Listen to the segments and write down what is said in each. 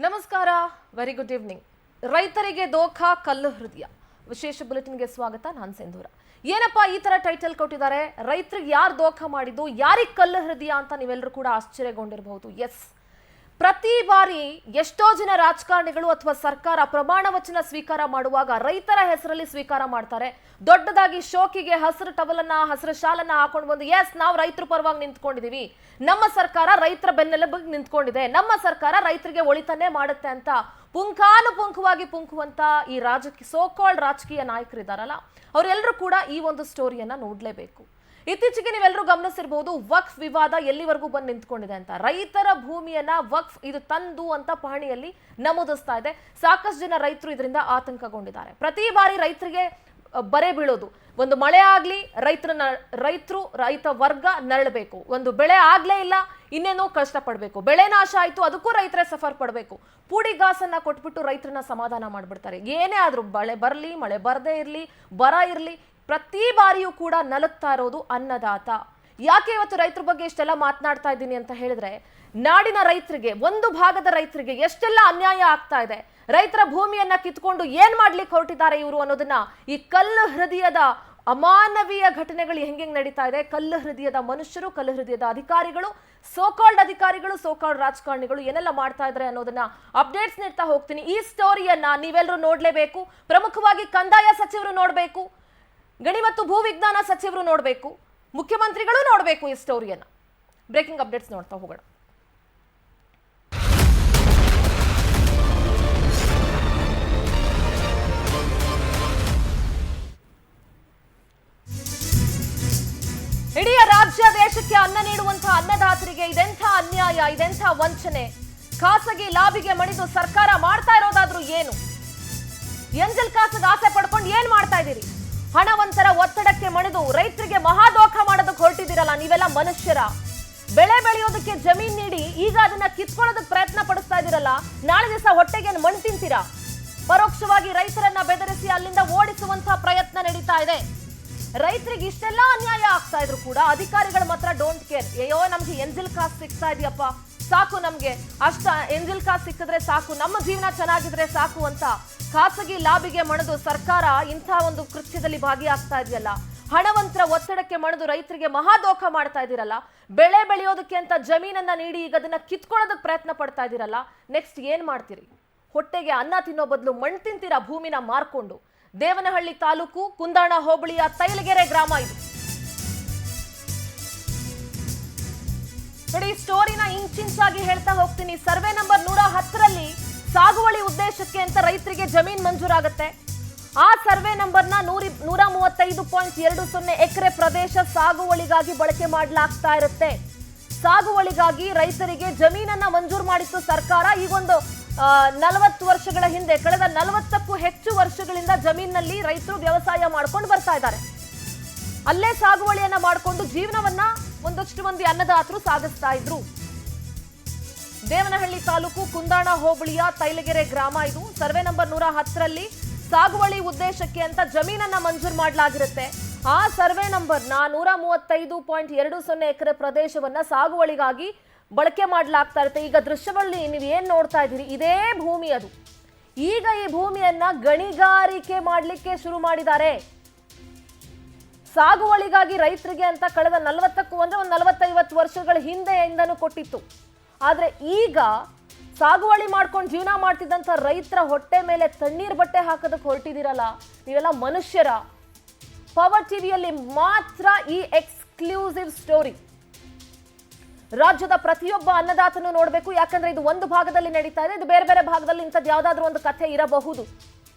ನಮಸ್ಕಾರ, very good evening. ರೈತರಿಗೆ ದೋಖಾ ಕಲ್ಲು ಹೃದಯ ವಿಶೇಷ ಬುಲೆಟಿನ್ಗೆ ಸ್ವಾಗತ. ನಾನು ಸಿಂಧೂರ. ಏನಪ್ಪಾ ಈ ತರ ಟೈಟಲ್ ಕೊಟ್ಟಿದ್ದಾರೆ? ರೈತರಿಗೆ ಯಾರು ದೋಖಾ ಮಾಡಿದ್ದು, ಯಾರಿಗೆ ಕಲ್ಲು ಹೃದಯ ಅಂತ ನೀವೆಲ್ಲರೂ ಕೂಡ ಆಶ್ಚರ್ಯಗೊಂಡಿರಬಹುದು. ಎಸ್, ಪ್ರತಿ ಬಾರಿ ಎಷ್ಟೋ ಜನ ರಾಜಕಾರಣಿಗಳು ಅಥವಾ ಸರ್ಕಾರ ಪ್ರಮಾಣ ವಚನ ಸ್ವೀಕಾರ ಮಾಡುವಾಗ ರೈತರ ಹೆಸರಲ್ಲಿ ಸ್ವೀಕಾರ ಮಾಡ್ತಾರೆ. ದೊಡ್ಡದಾಗಿ ಶೋಕಿಗೆ ಹಸಿರು ಟವಲನ್ನ ಹಸಿರು ಶಾಲನ್ನ ಹಾಕೊಂಡು ಬಂದು ಎಸ್ ನಾವು ರೈತರ ಪರವಾಗಿ ನಿಂತ್ಕೊಂಡಿದೀವಿ, ನಮ್ಮ ಸರ್ಕಾರ ರೈತರ ಬೆನ್ನೆಲುಬಿಗೆ ನಿಂತ್ಕೊಂಡಿದೆ, ನಮ್ಮ ಸರ್ಕಾರ ರೈತರಿಗೆ ಒಳಿತನ್ನೇ ಮಾಡುತ್ತೆ ಅಂತ ಪುಂಖಾನುಪುಂಖವಾಗಿ ಪುಂಖುವಂತ ಈ ಸೋಕಾಲ್ಡ್ ರಾಜಕೀಯ ನಾಯಕರಿದ್ದಾರಲ್ಲ, ಅವರೆಲ್ಲರೂ ಕೂಡ ಈ ಒಂದು ಸ್ಟೋರಿಯನ್ನ ನೋಡ್ಲೇಬೇಕು. ಇತ್ತೀಚೆಗೆ ನೀವೆಲ್ಲರೂ ಗಮನಿಸಿರಬಹುದು, ವಕ್ಫ್ ವಿವಾದ ಎಲ್ಲಿವರೆಗೂ ಬಂದು ನಿಂತ್ಕೊಂಡಿದೆ ಅಂತ. ರೈತರ ಭೂಮಿಯನ್ನ ವಕ್ಫ್ ಇದು ತಂದು ಅಂತ ಪಹಣಿಯಲ್ಲಿ ನಮೂದಿಸ್ತಾ ಇದೆ. ಸಾಕಷ್ಟು ಜನ ರೈತರು ಇದರಿಂದ ಆತಂಕಗೊಂಡಿದ್ದಾರೆ. ಪ್ರತಿ ಬಾರಿ ರೈತರಿಗೆ ಬರೆ ಬೀಳೋದು, ಒಂದು ಮಳೆ ಆಗ್ಲಿ ರೈತ ವರ್ಗ ನರಳಬೇಕು, ಒಂದು ಬೆಳೆ ಆಗ್ಲೇ ಇಲ್ಲ ಇನ್ನೇನೋ ಕಷ್ಟಪಡ್ಬೇಕು, ಬೆಳೆ ನಾಶ ಆಯ್ತು ಅದಕ್ಕೂ ರೈತರೇ ಸಫರ್ ಪಡ್ಬೇಕು. ಪೂಡಿಗಾಸನ್ನ ಕೊಟ್ಬಿಟ್ಟು ರೈತರನ್ನ ಸಮಾಧಾನ ಮಾಡ್ಬಿಡ್ತಾರೆ. ಏನೇ ಆದ್ರೂ ಮಳೆ ಬರ್ಲಿ ಮಳೆ ಬರದೇ ಇರ್ಲಿ ಬರ ಇರ್ಲಿ, ಪ್ರತಿ ಬಾರಿಯೂ ಕೂಡ ನಲುಗ್ತಾ ಇರೋದು ಅನ್ನದಾತ. ಯಾಕೆ ಇವತ್ತು ರೈತರ ಬಗ್ಗೆ ಇಷ್ಟೆಲ್ಲ ಮಾತನಾಡ್ತಾ ಇದ್ದೀನಿ ಅಂತ ಹೇಳಿದ್ರೆ, ನಾಡಿನ ರೈತರಿಗೆ, ಒಂದು ಭಾಗದ ರೈತರಿಗೆ ಎಷ್ಟೆಲ್ಲ ಅನ್ಯಾಯ ಆಗ್ತಾ ಇದೆ. ರೈತರ ಭೂಮಿಯನ್ನ ಕಿತ್ಕೊಂಡು ಏನ್ ಮಾಡ್ಲಿಕ್ಕೆ ಹೊರಟಿದ್ದಾರೆ ಇವರು ಅನ್ನೋದನ್ನ ಈ ಕಲ್ಲು ಹೃದಯದ ಅಮಾನವೀಯ ಘಟನೆಗಳು ಹೆಂಗೆ ನಡೀತಾ ಇದೆ, ಕಲ್ಲು ಹೃದಯದ ಮನುಷ್ಯರು, ಕಲ್ಲು ಹೃದಯದ ಅಧಿಕಾರಿಗಳು, ಸೋಕಾಲ್ಡ್ ಅಧಿಕಾರಿಗಳು, ಸೋಕಾಲ್ಡ್ ರಾಜಕಾರಣಿಗಳು ಏನೆಲ್ಲ ಮಾಡ್ತಾ ಇದ್ದಾರೆ ಅನ್ನೋದನ್ನ ಅಪ್ಡೇಟ್ಸ್ ನೀಡ್ತಾ ಹೋಗ್ತೀನಿ. ಈ ಸ್ಟೋರಿಯನ್ನ ನೀವೆಲ್ಲರೂ ನೋಡ್ಲೇಬೇಕು. ಪ್ರಮುಖವಾಗಿ ಕಂದಾಯ ಸಚಿವರು ನೋಡ್ಬೇಕು, ಗಣಿ ಮತ್ತು ಭೂ ವಿಜ್ಞಾನ ಸಚಿವರು ನೋಡಬೇಕು, ಮುಖ್ಯಮಂತ್ರಿಗಳು ನೋಡಬೇಕು ಈ ಸ್ಟೋರಿಯನ್ನ. ಬ್ರೇಕಿಂಗ್ ಅಪ್ಡೇಟ್ಸ್ ನೋಡ್ತಾ ಹೋಗೋಣ. ಇಡೀ ರಾಜ್ಯ ದೇಶಕ್ಕೆ ಅನ್ನ ನೀಡುವಂತಹ ಅನ್ನದಾತರಿಗೆ ಇದೆಂಥ ಅನ್ಯಾಯ, ಇದೆಂಥ ವಂಚನೆ. ಖಾಸಗಿ ಲಾಬಿಗೆ ಮಣಿದು ಸರ್ಕಾರ ಮಾಡ್ತಾ ಇರೋದಾದ್ರೂ ಏನು? ಎಂಜಲ್ ಕಾಸಿಗೆ ಆಸೆ ಪಡ್ಕೊಂಡು ಏನ್ ಮಾಡ್ತಾ ಇದ್ದೀರಿ? ಹಣವಂತರ ಒತ್ತಡಕ್ಕೆ ಮಣಿದು ರೈತರಿಗೆ ಮಹಾದೋಖ ಮಾಡೋದಕ್ಕೆ ಹೊರಟಿದ್ದೀರಲ್ಲ ನೀವೆಲ್ಲ ಮನುಷ್ಯರ. ಬೆಳೆ ಬೆಳೆಯೋದಕ್ಕೆ ಜಮೀನ್ ನೀಡಿ ಈಗ ಅದನ್ನ ಕಿತ್ಕೊಳ್ಳೋದಕ್ಕೆ ಪ್ರಯತ್ನ ಪಡಿಸ್ತಾ ಇದ್ದೀರಲ್ಲ, ನಾಳೆ ದಿವಸ ಹೊಟ್ಟೆಗೆ ಮಣ್ಣು ತಿಂತೀರಾ? ಪರೋಕ್ಷವಾಗಿ ರೈತರನ್ನ ಬೆದರಿಸಿ ಅಲ್ಲಿಂದ ಓಡಿಸುವಂತಹ ಪ್ರಯತ್ನ ನಡೀತಾ ಇದೆ. ರೈತರಿಗೆ ಇಷ್ಟೆಲ್ಲ ಅನ್ಯಾಯ ಆಗ್ತಾ ಇದ್ರು ಕೂಡ ಅಧಿಕಾರಿಗಳು ಮಾತ್ರ ಡೋಂಟ್ ಕೇರ್. ಅಯ್ಯೋ ನಮ್ಗೆ ಎಂಜಿಲ್ ಕಾಸು ಸಿಗ್ತಾ ಇದೆಯಪ್ಪ ಸಾಕು, ನಮ್ಗೆ ಅಷ್ಟ ಎಂಜಿಲ್ ಕಾಸು ಸಿಕ್ಕಿದ್ರೆ ಸಾಕು, ನಮ್ಮ ಜೀವನ ಚೆನ್ನಾಗಿದ್ರೆ ಸಾಕು ಅಂತ ಖಾಸಗಿ ಲಾಬಿಗೆ ಮಣಿದು ಸರ್ಕಾರ ಇಂಥ ಒಂದು ಕೃತ್ಯದಲ್ಲಿ ಭಾಗಿಯಾಗ್ತಾ ಇದೆಯಲ್ಲ. ಹಣವಂತರ ಒತ್ತಡಕ್ಕೆ ಮಣಿದು ರೈತರಿಗೆ ಮಹಾದೋಖ ಮಾಡ್ತಾ ಇದ್ದೀರಲ್ಲ. ಬೆಳೆ ಬೆಳೆಯೋದಕ್ಕೆ ಅಂತ ಜಮೀನನ್ನ ನೀಡಿ ಈಗ ಅದನ್ನ ಕಿತ್ಕೊಳ್ಳೋದಕ್ಕೆ ಪ್ರಯತ್ನ ಪಡ್ತಾ ಇದ್ದೀರಲ್ಲ. ನೆಕ್ಸ್ಟ್ ಏನ್ ಮಾಡ್ತೀರಿ? ಹೊಟ್ಟೆಗೆ ಅನ್ನ ತಿನ್ನೋ ಬದಲು ಮಣ್ಣು ತಿಂತೀರಾ ಭೂಮಿನ ಮಾರ್ಕೊಂಡು. ದೇವನಹಳ್ಳಿ ತಾಲೂಕು ಕುಂದಾಣ ಹೋಬಳಿಯ ತೈಲಗೆರೆ ಗ್ರಾಮ ಇದು. ನೋಡಿ, ಸ್ಟೋರಿನ ಇಂಚಿಂಚಾಗಿ ಹೇಳ್ತಾ ಹೋಗ್ತೀನಿ. ಸರ್ವೆ ನಂಬರ್ 110ರಲ್ಲಿ ಸಾಗುವಳಿ ಉದ್ದೇಶಕ್ಕೆ ಅಂತ ರೈತರಿಗೆ ಜಮೀನ್ ಮಂಜೂರಾಗುತ್ತೆ. ಆ ಸರ್ವೆ ನಂಬರ್ನ 135.20 ಎಕರೆ ಪ್ರದೇಶ ಸಾಗುವಳಿಗಾಗಿ ಬಳಕೆ ಮಾಡಲಾಗ್ತಾ ಇರುತ್ತೆ. ಸಾಗುವಳಿಗಾಗಿ ರೈತರಿಗೆ ಜಮೀನನ್ನ ಮಂಜೂರು ಮಾಡಿತ್ತು ಸರ್ಕಾರ. ಈಗೊಂದು 40 ವರ್ಷಗಳ ಹಿಂದೆ, ಕಳೆದ 40ಕ್ಕೂ ಹೆಚ್ಚು ವರ್ಷಗಳಿಂದ ಜಮೀನಿನಲ್ಲಿ ರೈತರು ವ್ಯವಸಾಯ ಮಾಡ್ಕೊಂಡು ಬರ್ತಾ ಇದ್ದಾರೆ. ಅಲ್ಲೇ ಸಾಗುವಳಿಯನ್ನ ಮಾಡಿಕೊಂಡು ಜೀವನವನ್ನ ಒಂದಷ್ಟು ಮಂದಿ ಅನ್ನದಾತರು ಸಾಗಿಸ್ತಾ ಇದ್ರು. ದೇವನಹಳ್ಳಿ ತಾಲೂಕು ಕುಂದಾಣ ಹೋಬಳಿಯ ತೈಲಗೆರೆ ಗ್ರಾಮ ಇದು. ಸರ್ವೆ ನಂಬರ್ 110ರಲ್ಲಿ ಸಾಗುವಳಿ ಉದ್ದೇಶಕ್ಕೆ ಅಂತ ಜಮೀನನ್ನ ಮಂಜೂರು ಮಾಡಲಾಗಿರುತ್ತೆ. ಆ ಸರ್ವೆ ನಂಬರ್ನ 135.20 ಎಕರೆ ಪ್ರದೇಶವನ್ನ ಸಾಗುವಳಿಗಾಗಿ ಬಳಕೆ ಮಾಡಲಾಗ್ತಾ ಇರುತ್ತೆ. ಈಗ ದೃಶ್ಯದಲ್ಲಿ ನೀವು ಏನ್ ನೋಡ್ತಾ ಇದ್ದೀರಿ, ಇದೇ ಭೂಮಿ ಅದು. ಈಗ ಈ ಭೂಮಿಯನ್ನ ಗಣಿಗಾರಿಕೆ ಮಾಡಲಿಕ್ಕೆ ಶುರು ಮಾಡಿದ್ದಾರೆ. ಸಾಗುವಳಿಗಾಗಿ ರೈತರಿಗೆ ಅಂತ ಕಳೆದ 40ಕ್ಕೂ ಅಂದ್ರೆ ಒಂದು 40-50 ವರ್ಷಗಳ ಹಿಂದೆಯಿಂದನೂ ಕೊಟ್ಟಿತ್ತು. ಆದ್ರೆ ಈಗ ಸಾಗುವಳಿ ಮಾಡ್ಕೊಂಡು ಜೀವನ ಮಾಡ್ತಿದ್ದಂಥ ರೈತರ ಹೊಟ್ಟೆ ಮೇಲೆ ತಣ್ಣೀರ್ ಬಟ್ಟೆ ಹಾಕೋದಕ್ಕೆ ಹೊರಟಿದ್ದೀರಲ್ಲ ನೀವೆಲ್ಲ ಮನುಷ್ಯರ. ಪವರ್ ಟಿವಿಯಲ್ಲಿ ಮಾತ್ರ ಈ ಎಕ್ಸ್ಕ್ಲೂಸಿವ್ ಸ್ಟೋರಿ. ರಾಜ್ಯದ ಪ್ರತಿಯೊಬ್ಬ ಅನ್ನದಾತನು ನೋಡಬೇಕು, ಯಾಕಂದ್ರೆ ಇದು ಒಂದು ಭಾಗದಲ್ಲಿ ನಡೀತಾ ಇದೆ, ಇದು ಬೇರೆ ಬೇರೆ ಭಾಗದಲ್ಲಿ ಇಂಥದ್ದು ಯಾವ್ದಾದ್ರು ಒಂದು ಕಥೆ ಇರಬಹುದು.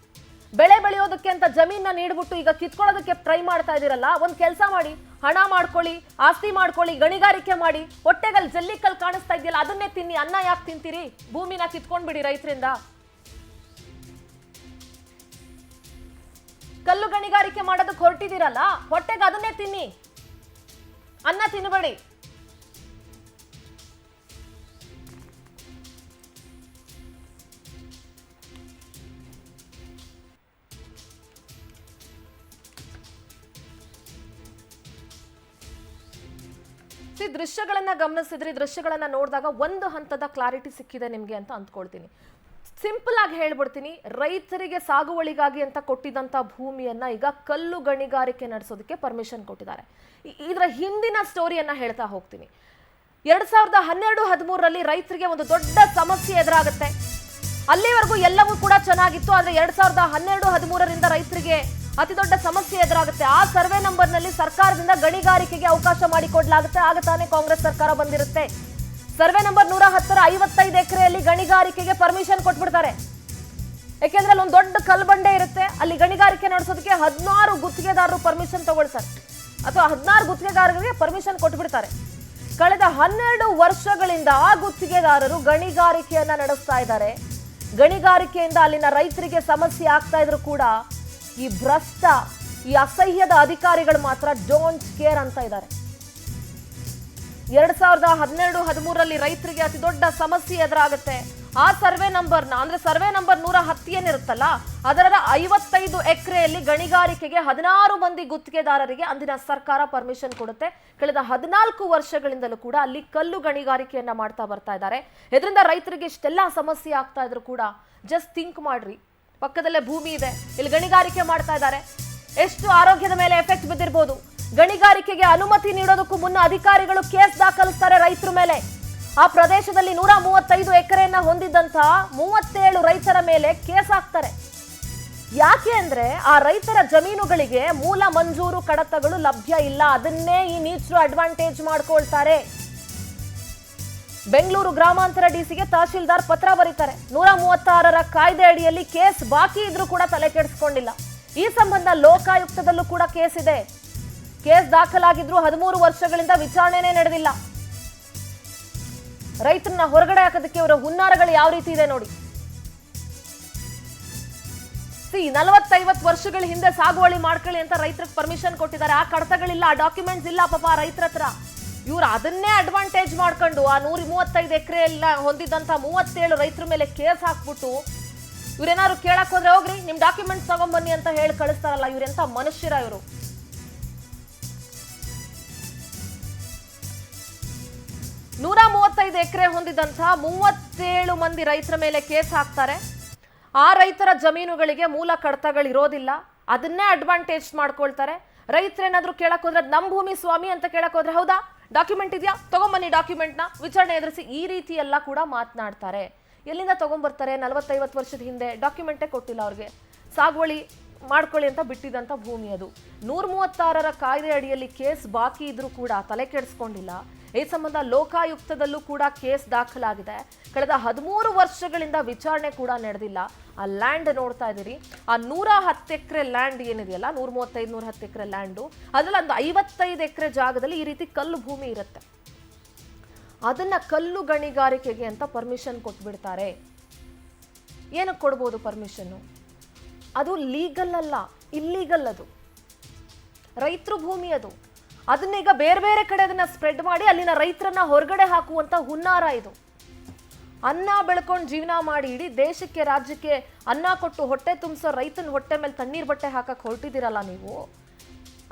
ಬೆಳೆ ಬೆಳೆಯೋದಕ್ಕೆ ಅಂತ ಜಮೀನ ನೀಡ್ಬಿಟ್ಟು ಈಗ ಕಿತ್ಕೊಳ್ಳೋದಕ್ಕೆ ಟ್ರೈ ಮಾಡ್ತಾ ಇದ್ದೀರಲ್ಲ, ಒಂದ್ ಕೆಲಸ ಮಾಡಿ, ಹಣ ಮಾಡ್ಕೊಳ್ಳಿ, ಆಸ್ತಿ ಮಾಡ್ಕೊಳ್ಳಿ, ಗಣಿಗಾರಿಕೆ ಮಾಡಿ, ಹೊಟ್ಟೆಗಲ್ಲಿ ಜಲ್ಲಿಕಲ್ ಕಾಣಿಸ್ತಾ ಇದೆಯಲ್ಲ ಅದನ್ನೇ ತಿನ್ನಿ. ಅನ್ನ ಯಾಕೆ ತಿಂತೀರಿ? ಭೂಮಿನ ಕಿತ್ಕೊಂಡ್ಬಿಡಿ ರೈತರಿಂದ. ಕಲ್ಲು ಗಣಿಗಾರಿಕೆ ಮಾಡೋದಕ್ಕೆ ಹೊರಟಿದ್ದೀರಲ್ಲ, ಹೊಟ್ಟೆಗೆ ಅದನ್ನೇ ತಿನ್ನಿ, ಅನ್ನ ತಿನ್ನಬೇಡಿ. ದೃಶ್ಯಗಳನ್ನ ಗಮನಿಸಿದ್ರಿ, ದೃಶ್ಯಗಳನ್ನ ನೋಡಿದಾಗ ಒಂದು ಹಂತದ ಕ್ಲಾರಿಟಿ ಸಿಕ್ಕಿದೆ ನಿಮ್ಗೆ ಅಂತ ಅಂದ್ಕೊಳ್ತೀನಿ. ಸಿಂಪಲ್ ಆಗಿ ಹೇಳ್ಬಿಡ್ತೀನಿ, ರೈತರಿಗೆ ಸಾಗುವಳಿಗಾಗಿ ಅಂತ ಕೊಟ್ಟಿದ್ದಂತ ಭೂಮಿಯನ್ನ ಈಗ ಕಲ್ಲು ಗಣಿಗಾರಿಕೆ ನಡೆಸೋದಕ್ಕೆ ಪರ್ಮಿಷನ್ ಕೊಟ್ಟಿದ್ದಾರೆ. ಇದರ ಹಿಂದಿನ ಸ್ಟೋರಿಯನ್ನ ಹೇಳ್ತಾ ಹೋಗ್ತೀನಿ. 2012-13ರಲ್ಲಿ ರೈತರಿಗೆ ಒಂದು ದೊಡ್ಡ ಸಮಸ್ಯೆ ಎದುರಾಗುತ್ತೆ. ಅಲ್ಲಿವರೆಗೂ ಎಲ್ಲವೂ ಕೂಡ ಚೆನ್ನಾಗಿತ್ತು. ಆದ್ರೆ 2012-13ರಿಂದ ರೈತರಿಗೆ ಅತಿ ದೊಡ್ಡ ಸಮಸ್ಯೆ ಎದುರಾಗುತ್ತೆ. ಆ ಸರ್ವೆ ನಂಬರ್ ನಲ್ಲಿ ಸರ್ಕಾರದಿಂದ ಗಣಿಗಾರಿಕೆಗೆ ಅವಕಾಶ ಮಾಡಿಕೊಡ್ಲಾಗುತ್ತೆ. ಆಗ ತಾನೇ ಕಾಂಗ್ರೆಸ್ ಸರ್ಕಾರ ಬಂದಿರುತ್ತೆ. ಸರ್ವೆ ನಂಬರ್ 110ರ 55 ಎಕರೆಯಲ್ಲಿ ಗಣಿಗಾರಿಕೆಗೆ ಪರ್ಮಿಷನ್ ಕೊಟ್ಬಿಡ್ತಾರೆ. ಯಾಕೆಂದ್ರೆ ಅಲ್ಲಿ ಒಂದು ದೊಡ್ಡ ಕಲ್ಬಂಡೆ ಇರುತ್ತೆ. ಅಲ್ಲಿ ಗಣಿಗಾರಿಕೆ ನಡೆಸೋದಕ್ಕೆ 16 ಗುತ್ತಿಗೆದಾರರು ಪರ್ಮಿಷನ್ ತಗೊಳ್ತಾರೆ, ಅಥವಾ 16 ಗುತ್ತಿಗೆದಾರರಿಗೆ ಪರ್ಮಿಷನ್ ಕೊಟ್ಬಿಡ್ತಾರೆ. ಕಳೆದ 12 ವರ್ಷಗಳಿಂದ ಆ ಗುತ್ತಿಗೆದಾರರು ಗಣಿಗಾರಿಕೆಯನ್ನ ನಡೆಸ್ತಾ ಇದ್ದಾರೆ. ಗಣಿಗಾರಿಕೆಯಿಂದ ಅಲ್ಲಿನ ರೈತರಿಗೆ ಸಮಸ್ಯೆ ಆಗ್ತಾ ಇದ್ರು ಕೂಡ ಈ ಭ್ರಷ್ಟ, ಈ ಅಸಹ್ಯದ ಅಧಿಕಾರಿಗಳು ಮಾತ್ರ ಡೋಂಟ್ ಕೇರ್ ಅಂತ ಇದ್ದಾರೆ. 2012-13ರಲ್ಲಿ ರೈತರಿಗೆ ಅತಿ ದೊಡ್ಡ ಸಮಸ್ಯೆ ಎದುರಾಗುತ್ತೆ. ಆ ಸರ್ವೆ ನಂಬರ್ನ, ಅಂದ್ರೆ ಸರ್ವೆ ನಂಬರ್ 110 ಏನಿರುತ್ತಲ್ಲ, ಅದರ 55 ಎಕರೆಯಲ್ಲಿ ಗಣಿಗಾರಿಕೆಗೆ 16 ಮಂದಿ ಗುತ್ತಿಗೆದಾರರಿಗೆ ಅಂದಿನ ಸರ್ಕಾರ ಪರ್ಮಿಷನ್ ಕೊಡುತ್ತೆ. ಕಳೆದ 14 ವರ್ಷಗಳಿಂದಲೂ ಕೂಡ ಅಲ್ಲಿ ಕಲ್ಲು ಗಣಿಗಾರಿಕೆಯನ್ನ ಮಾಡ್ತಾ ಬರ್ತಾ ಇದ್ದಾರೆ. ಇದರಿಂದ ರೈತರಿಗೆ ಇಷ್ಟೆಲ್ಲಾ ಸಮಸ್ಯೆ ಆಗ್ತಾ ಇದ್ರು ಕೂಡ ಜಸ್ಟ್ ಥಿಂಕ್ ಮಾಡ್ರಿ, ಪಕ್ಕದಲ್ಲೇ ಭೂಮಿ ಇದೆ, ಇಲ್ಲಿ ಗಣಿಗಾರಿಕೆ ಮಾಡ್ತಾ ಇದ್ದಾರೆ, ಎಷ್ಟು ಆರೋಗ್ಯದ ಮೇಲೆ ಎಫೆಕ್ಟ್ ಬಿದ್ದಿರಬಹುದು. ಗಣಿಗಾರಿಕೆಗೆ ಅನುಮತಿ ನೀಡೋದಕ್ಕೂ ಮುನ್ನ ಅಧಿಕಾರಿಗಳು ಕೇಸ್ ದಾಖಲಿಸ್ತಾರೆ ರೈತರ ಮೇಲೆ. ಆ ಪ್ರದೇಶದಲ್ಲಿ 135 ಎಕರೆಯನ್ನ ಹೊಂದಿದ್ದಂತ 37 ರೈತರ ಮೇಲೆ ಕೇಸ್ ಹಾಕ್ತಾರೆ. ಯಾಕೆ ಅಂದ್ರೆ ಆ ರೈತರ ಜಮೀನುಗಳಿಗೆ ಮೂಲ ಮಂಜೂರು ಕಡತಗಳು ಲಭ್ಯ ಇಲ್ಲ. ಅದನ್ನೇ ಈ ನೀಚರು ಅಡ್ವಾಂಟೇಜ್ ಮಾಡ್ಕೊಳ್ತಾರೆ. ಬೆಂಗಳೂರು ಗ್ರಾಮಾಂತರ ಡಿಸಿಗೆ ತಹಶೀಲ್ದಾರ್ ಪತ್ರ ಬರೀತಾರೆ. 136ರ ಕಾಯ್ದೆ ಅಡಿಯಲ್ಲಿ ಕೇಸ್ ಬಾಕಿ ಇದ್ರೂ ಕೂಡ ತಲೆ ಕೆಡಿಸ್ಕೊಂಡಿಲ್ಲ. ಈ ಸಂಬಂಧ ಲೋಕಾಯುಕ್ತದಲ್ಲೂ ಕೂಡ ಕೇಸ್ ಇದೆ. ಕೇಸ್ ದಾಖಲಾಗಿದ್ರು 13 ವರ್ಷಗಳಿಂದ ವಿಚಾರಣೆನೇ ನಡೆದಿಲ್ಲ. ರೈತರನ್ನ ಹೊರಗಡೆ ಹಾಕೋದಕ್ಕೆ ಇವರ ಹುನ್ನಾರಗಳು ಯಾವ ರೀತಿ ಇದೆ ನೋಡಿ. 40-50 ವರ್ಷಗಳ ಹಿಂದೆ ಸಾಗುವಳಿ ಮಾಡ್ಕೊಳ್ಳಿ ಅಂತ ರೈತರಿಗೆ ಪರ್ಮಿಷನ್ ಕೊಟ್ಟಿದ್ದಾರೆ. ಆ ಕಡತಗಳಿಲ್ಲ, ಆ ಡಾಕ್ಯುಮೆಂಟ್ಸ್ ಇಲ್ಲ ಪಾಪ ರೈತರ ಹತ್ರ. ಇವ್ರು ಅದನ್ನೇ ಅಡ್ವಾಂಟೇಜ್ ಮಾಡ್ಕೊಂಡು ಆ 135 ಎಕರೆ ಎಲ್ಲ ಹೊಂದಿದ್ದಂತ 37 ರೈತರ ಮೇಲೆ ಕೇಸ್ ಹಾಕ್ಬಿಟ್ಟು ಇವ್ರೇನಾದ್ರು ಕೇಳಕ್ ಹೋದ್ರೆ ಹೋಗ್ರಿ ನಿಮ್ ಡಾಕ್ಯುಮೆಂಟ್ಸ್ ತಗೊಂಡ್ಬನ್ನಿ ಅಂತ ಹೇಳಿ ಕಳಿಸ್ತಾರಲ್ಲ. ಇವ್ರೆಂತ ಮನುಷ್ಯರ ಇವರು. 135 ಎಕರೆ ಹೊಂದಿದಂತ 37 ಮಂದಿ ರೈತರ ಮೇಲೆ ಕೇಸ್ ಹಾಕ್ತಾರೆ. ಆ ರೈತರ ಜಮೀನುಗಳಿಗೆ ಮೂಲ ಕಡತಗಳಿರೋದಿಲ್ಲ, ಅದನ್ನೇ ಅಡ್ವಾಂಟೇಜ್ ಮಾಡ್ಕೊಳ್ತಾರೆ. ರೈತರೇನಾದ್ರೂ ಕೇಳಕ್ ಹೋದ್ರೆ ನಮ್ ಭೂಮಿ ಸ್ವಾಮಿ ಅಂತ ಕೇಳಕ್ ಹೋದ್ರೆ ಹೌದಾ ಡಾಕ್ಯುಮೆಂಟ್ ಇದೆಯಾ ತಗೊಂಬನ್ನಿ, ಡಾಕ್ಯುಮೆಂಟ್ನ ವಿಚಾರಣೆ ಎದುರಿಸಿ, ಈ ರೀತಿ ಎಲ್ಲ ಕೂಡ ಮಾತನಾಡ್ತಾರೆ. ಎಲ್ಲಿಂದ ತಗೊಂಡ್ಬರ್ತಾರೆ? 40-50 ವರ್ಷದ ಹಿಂದೆ ಡಾಕ್ಯುಮೆಂಟೇ ಕೊಟ್ಟಿಲ್ಲ ಅವ್ರಿಗೆ, ಸಾಗುವಳಿ ಮಾಡ್ಕೊಳ್ಳಿ ಅಂತ ಬಿಟ್ಟಿದ್ದಂಥ ಭೂಮಿ ಅದು. 136ರ ಕಾಯ್ದೆ ಅಡಿಯಲ್ಲಿ ಕೇಸ್ ಬಾಕಿ ಇದ್ರೂ ಕೂಡ ತಲೆ ಕೆಡಿಸ್ಕೊಂಡಿಲ್ಲ. ಈ ಸಂಬಂಧ ಲೋಕಾಯುಕ್ತದಲ್ಲೂ ಕೂಡ ಕೇಸ್ ದಾಖಲಾಗಿದೆ. ಕಳೆದ 13 ವರ್ಷಗಳಿಂದ ವಿಚಾರಣೆ ಕೂಡ ನಡೆದಿಲ್ಲ. ಆ ಲ್ಯಾಂಡ್ ನೋಡ್ತಾ ಇದ್ದೀರಿ, ಆ 110 ಎಕರೆ ಲ್ಯಾಂಡ್ ಏನಿದೆಯಲ್ಲ, 135-110 ಎಕರೆ ಲ್ಯಾಂಡು, ಅದರಲ್ಲಿ ಒಂದು 55 ಎಕರೆ ಜಾಗದಲ್ಲಿ ಈ ರೀತಿ ಕಲ್ಲು ಭೂಮಿ ಇರುತ್ತೆ. ಅದನ್ನ ಕಲ್ಲು ಗಣಿಗಾರಿಕೆಗೆ ಅಂತ ಪರ್ಮಿಷನ್ ಕೊಟ್ಬಿಡ್ತಾರೆ. ಏನಕ್ಕೆ ಕೊಡ್ಬೋದು ಪರ್ಮಿಷನ್ನು? ಅದು ಲೀಗಲ್ ಅಲ್ಲ, ಇಲ್ಲೀಗಲ್. ಅದು ರೈತರ ಭೂಮಿ. ಅದನ್ನೀಗ ಬೇರೆ ಬೇರೆ ಕಡೆ ಅದನ್ನ ಸ್ಪ್ರೆಡ್ ಮಾಡಿ ಅಲ್ಲಿನ ರೈತರನ್ನ ಹೊರಗಡೆ ಹಾಕುವಂತ ಹುನ್ನಾರ ಇದು. ಅನ್ನ ಬೆಳ್ಕೊಂಡು ಜೀವನ ಮಾಡಿ ಇಡೀ ದೇಶಕ್ಕೆ ರಾಜ್ಯಕ್ಕೆ ಅನ್ನ ಕೊಟ್ಟು ಹೊಟ್ಟೆ ತುಂಬಿಸೋ ರೈತನ ಹೊಟ್ಟೆ ಮೇಲೆ ತಣ್ಣೀರ್ ಬಟ್ಟೆ ಹಾಕಕ್ ಹೊರಟಿದ್ದೀರಲ್ಲ ನೀವು.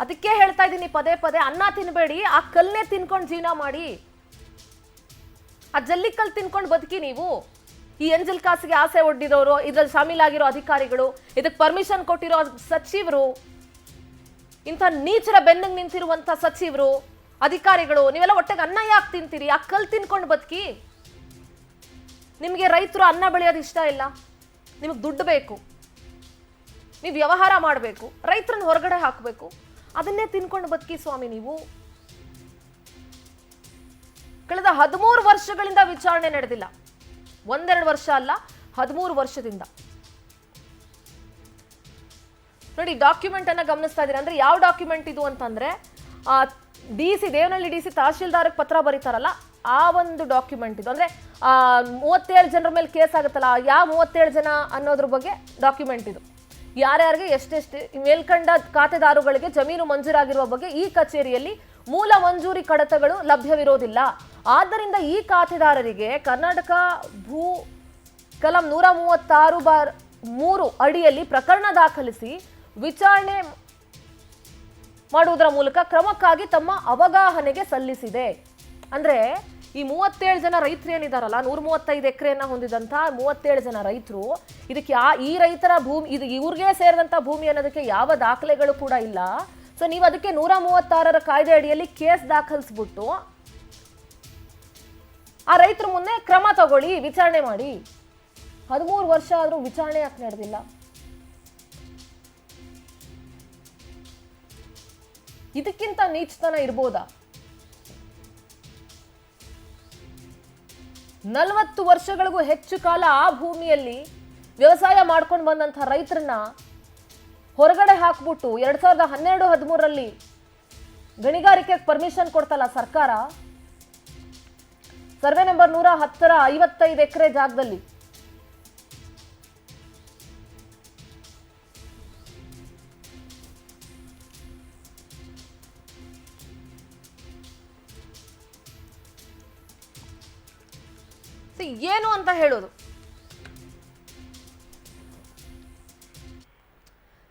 ಅದಕ್ಕೆ ಹೇಳ್ತಾ ಇದ್ದೀನಿ ಪದೇ ಪದೇ, ಅನ್ನ ತಿನ್ಬೇಡಿ, ಆ ಕಲ್ಲನ್ನೇ ತಿನ್ಕೊಂಡು ಜೀವನ ಮಾಡಿ, ಆ ಜಲ್ಲಿ ಕಲ್ ತಿನ್ಕೊಂಡು ಬದುಕಿ ನೀವು. ಈ ಎಂಜಲ್ ಕಾಸಿಗೆ ಆಸೆ ಒಡ್ಡಿರೋರು, ಇದ್ರಲ್ಲಿ ಶಾಮೀಲಾಗಿರೋ ಅಧಿಕಾರಿಗಳು, ಇದಕ್ಕೆ ಪರ್ಮಿಷನ್ ಕೊಟ್ಟಿರೋ ಸಚಿವರು, ಇಂಥ ನೀಚರ ಬೆನ್ನಿಗೆ ನಿಂತಿರುವಂತ ಸಚಿವರು, ಅಧಿಕಾರಿಗಳು, ನೀವೆಲ್ಲ ಹೊಟ್ಟೆಗೆ ಅನ್ನ ಯಾಕೆ ತಿಂತೀರಿ? ಆ ಕಲ್ ತಿನ್ಕೊಂಡು ಬದುಕಿ. ನಿಮಗೆ ರೈತರು ಅನ್ನ ಬೆಳೆಯೋದು ಇಷ್ಟ ಇಲ್ಲ, ನಿಮಗೆ ದುಡ್ಡು ಬೇಕು, ನೀವು ವ್ಯವಹಾರ ಮಾಡಬೇಕು, ರೈತರನ್ನ ಹೊರಗಡೆ ಹಾಕಬೇಕು, ಅದನ್ನೇ ತಿನ್ಕೊಂಡು ಬದುಕಿ ಸ್ವಾಮಿ ನೀವು. ಕಳೆದ 13 ವರ್ಷಗಳಿಂದ ವಿಚಾರಣೆ ನಡೆದಿಲ್ಲ. 1-2 ವರ್ಷ ಅಲ್ಲ, 13 ವರ್ಷದಿಂದ. ನೋಡಿ, ಡಾಕ್ಯುಮೆಂಟ್ ಅನ್ನ ಗಮನಿಸ್ತಾ ಇದ್ದೀರಾ ಅಂದ್ರೆ ಯಾವ ಡಾಕ್ಯುಮೆಂಟ್ ಇದು ಅಂತಂದ್ರೆ, ಡಿಸಿ ದೇವನಹಳ್ಳಿ ಡಿಸಿ ತಹಶೀಲ್ದಾರ್ ಪತ್ರ ಬರೀತಾರಲ್ಲ, ಆ ಒಂದು ಡಾಕ್ಯುಮೆಂಟ್ ಇದು. ಅಂದ್ರೆ 37 ಜನರ ಮೇಲೆ ಕೇಸ್ ಆಗುತ್ತಲ್ಲ, ಯಾವ 37 ಜನ ಅನ್ನೋದ್ರ ಬಗ್ಗೆ ಡಾಕ್ಯುಮೆಂಟ್ ಇದು. ಯಾರ್ಯಾರಿಗೆ ಎಷ್ಟೆಷ್ಟು ಮೇಲ್ಕಂಡ ಖಾತೆದಾರುಗಳಿಗೆ ಜಮೀನು ಮಂಜೂರಾಗಿರುವ ಬಗ್ಗೆ ಈ ಕಚೇರಿಯಲ್ಲಿ ಮೂಲ ಮಂಜೂರಿ ಕಡತಗಳು ಲಭ್ಯವಿರೋದಿಲ್ಲ. ಆದ್ದರಿಂದ ಈ ಖಾತೆದಾರರಿಗೆ ಕರ್ನಾಟಕ ಭೂ ಕಲಂ 136/3 ಅಡಿಯಲ್ಲಿ ಪ್ರಕರಣ ದಾಖಲಿಸಿ ವಿಚಾರಣೆ ಮಾಡುವುದರ ಮೂಲಕ ಕ್ರಮಕ್ಕಾಗಿ ತಮ್ಮ ಅವಗಾಹನೆಗೆ ಸಲ್ಲಿಸಿದೆ. ಅಂದ್ರೆ ಈ 37 ಜನ ರೈತರು ಏನಿದಾರಲ್ಲ, 135 ಎಕರೆಯನ್ನ ಹೊಂದಿದಂತ 37 ಜನ ರೈತರು, ಇದಕ್ಕೆ ಈ ರೈತರ ಭೂಮಿ, ಇದು ಇವ್ರಿಗೆ ಸೇರಿದಂತ ಭೂಮಿ ಅನ್ನೋದಕ್ಕೆ ಯಾವ ದಾಖಲೆಗಳು ಕೂಡ ಇಲ್ಲ. ಸೊ ನೀವು ಅದಕ್ಕೆ 136ರ ಕಾಯ್ದೆ ಅಡಿಯಲ್ಲಿ ಕೇಸ್ ದಾಖಲಿಸ್ಬಿಟ್ಟು ಆ ರೈತರ ಮುಂದೆ ಕ್ರಮ ತಗೊಳ್ಳಿ, ವಿಚಾರಣೆ ಮಾಡಿ. 13 ವರ್ಷ ಆದ್ರೂ ವಿಚಾರಣೆ ಯಾಕೆ ನಡೆದಿಲ್ಲ? ಇದಕ್ಕಿಂತ ನೀಚತನ ಇರ್ಬೋದಾ? 40 ವರ್ಷಗಳಿಗೂ ಹೆಚ್ಚು ಕಾಲ ಆ ಭೂಮಿಯಲ್ಲಿ ವ್ಯವಸಾಯ ಮಾಡ್ಕೊಂಡು ಬಂದಂತಹ ರೈತರನ್ನ ಹೊರಗಡೆ ಹಾಕ್ಬಿಟ್ಟು 2012-13ರಲ್ಲಿ ಗಣಿಗಾರಿಕೆಗೆ ಪರ್ಮಿಷನ್ ಕೊಡ್ತಲ್ಲ ಸರ್ಕಾರ, ಸರ್ವೆ ನಂಬರ್ 110ರ 55 ಎಕರೆ ಜಾಗದಲ್ಲಿ. ಏನು ಅಂತ ಹೇಳೋದು?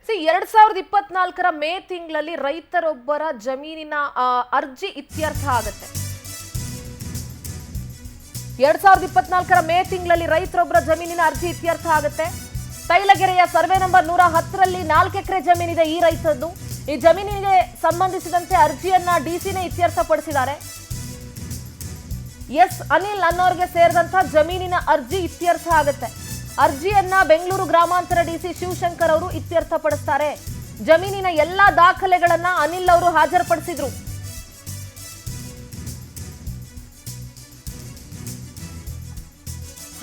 2024ರ ಮೇ ತಿಂಗಳಲ್ಲಿ ರೈತರೊಬ್ಬರ ಜಮೀನಿನ ಅರ್ಜಿ ಇತ್ಯರ್ಥ ಆಗುತ್ತೆ. 2024ರ ಮೇ ತಿಂಗಳಲ್ಲಿ ರೈತರೊಬ್ಬರ ಜಮೀನಿನ ಅರ್ಜಿ ಇತ್ಯರ್ಥ ಆಗುತ್ತೆ. ತೈಲಗೆರೆಯ ಸರ್ವೆ ನಂಬರ್ 110ರಲ್ಲಿ 4 ಎಕರೆ ಜಮೀನಿದೆ ಈ ರೈತರದ್ದು. ಈ ಜಮೀನಿಗೆ ಸಂಬಂಧಿಸಿದಂತೆ ಅರ್ಜಿಯನ್ನ ಡಿಸಿನೇ ಇತ್ಯರ್ಥಪಡಿಸಿದ್ದಾರೆ. ಎಸ್ ಅನಿಲ್ ಅನ್ನೋರ್ಗೆ ಸೇರಿದಂತ ಜಮೀನಿನ ಅರ್ಜಿ ಇತ್ಯರ್ಥ ಆಗುತ್ತೆ. ಅರ್ಜಿಯನ್ನ ಬೆಂಗಳೂರು ಗ್ರಾಮಾಂತರ ಡಿಸಿ ಶಿವಶಂಕರ್ ಅವರು ಇತ್ಯರ್ಥಪಡಿಸ್ತಾರೆ. ಜಮೀನಿನ ಎಲ್ಲಾ ದಾಖಲೆಗಳನ್ನ ಅನಿಲ್ ಅವರು ಹಾಜರುಪಡಿಸಿದ್ರು.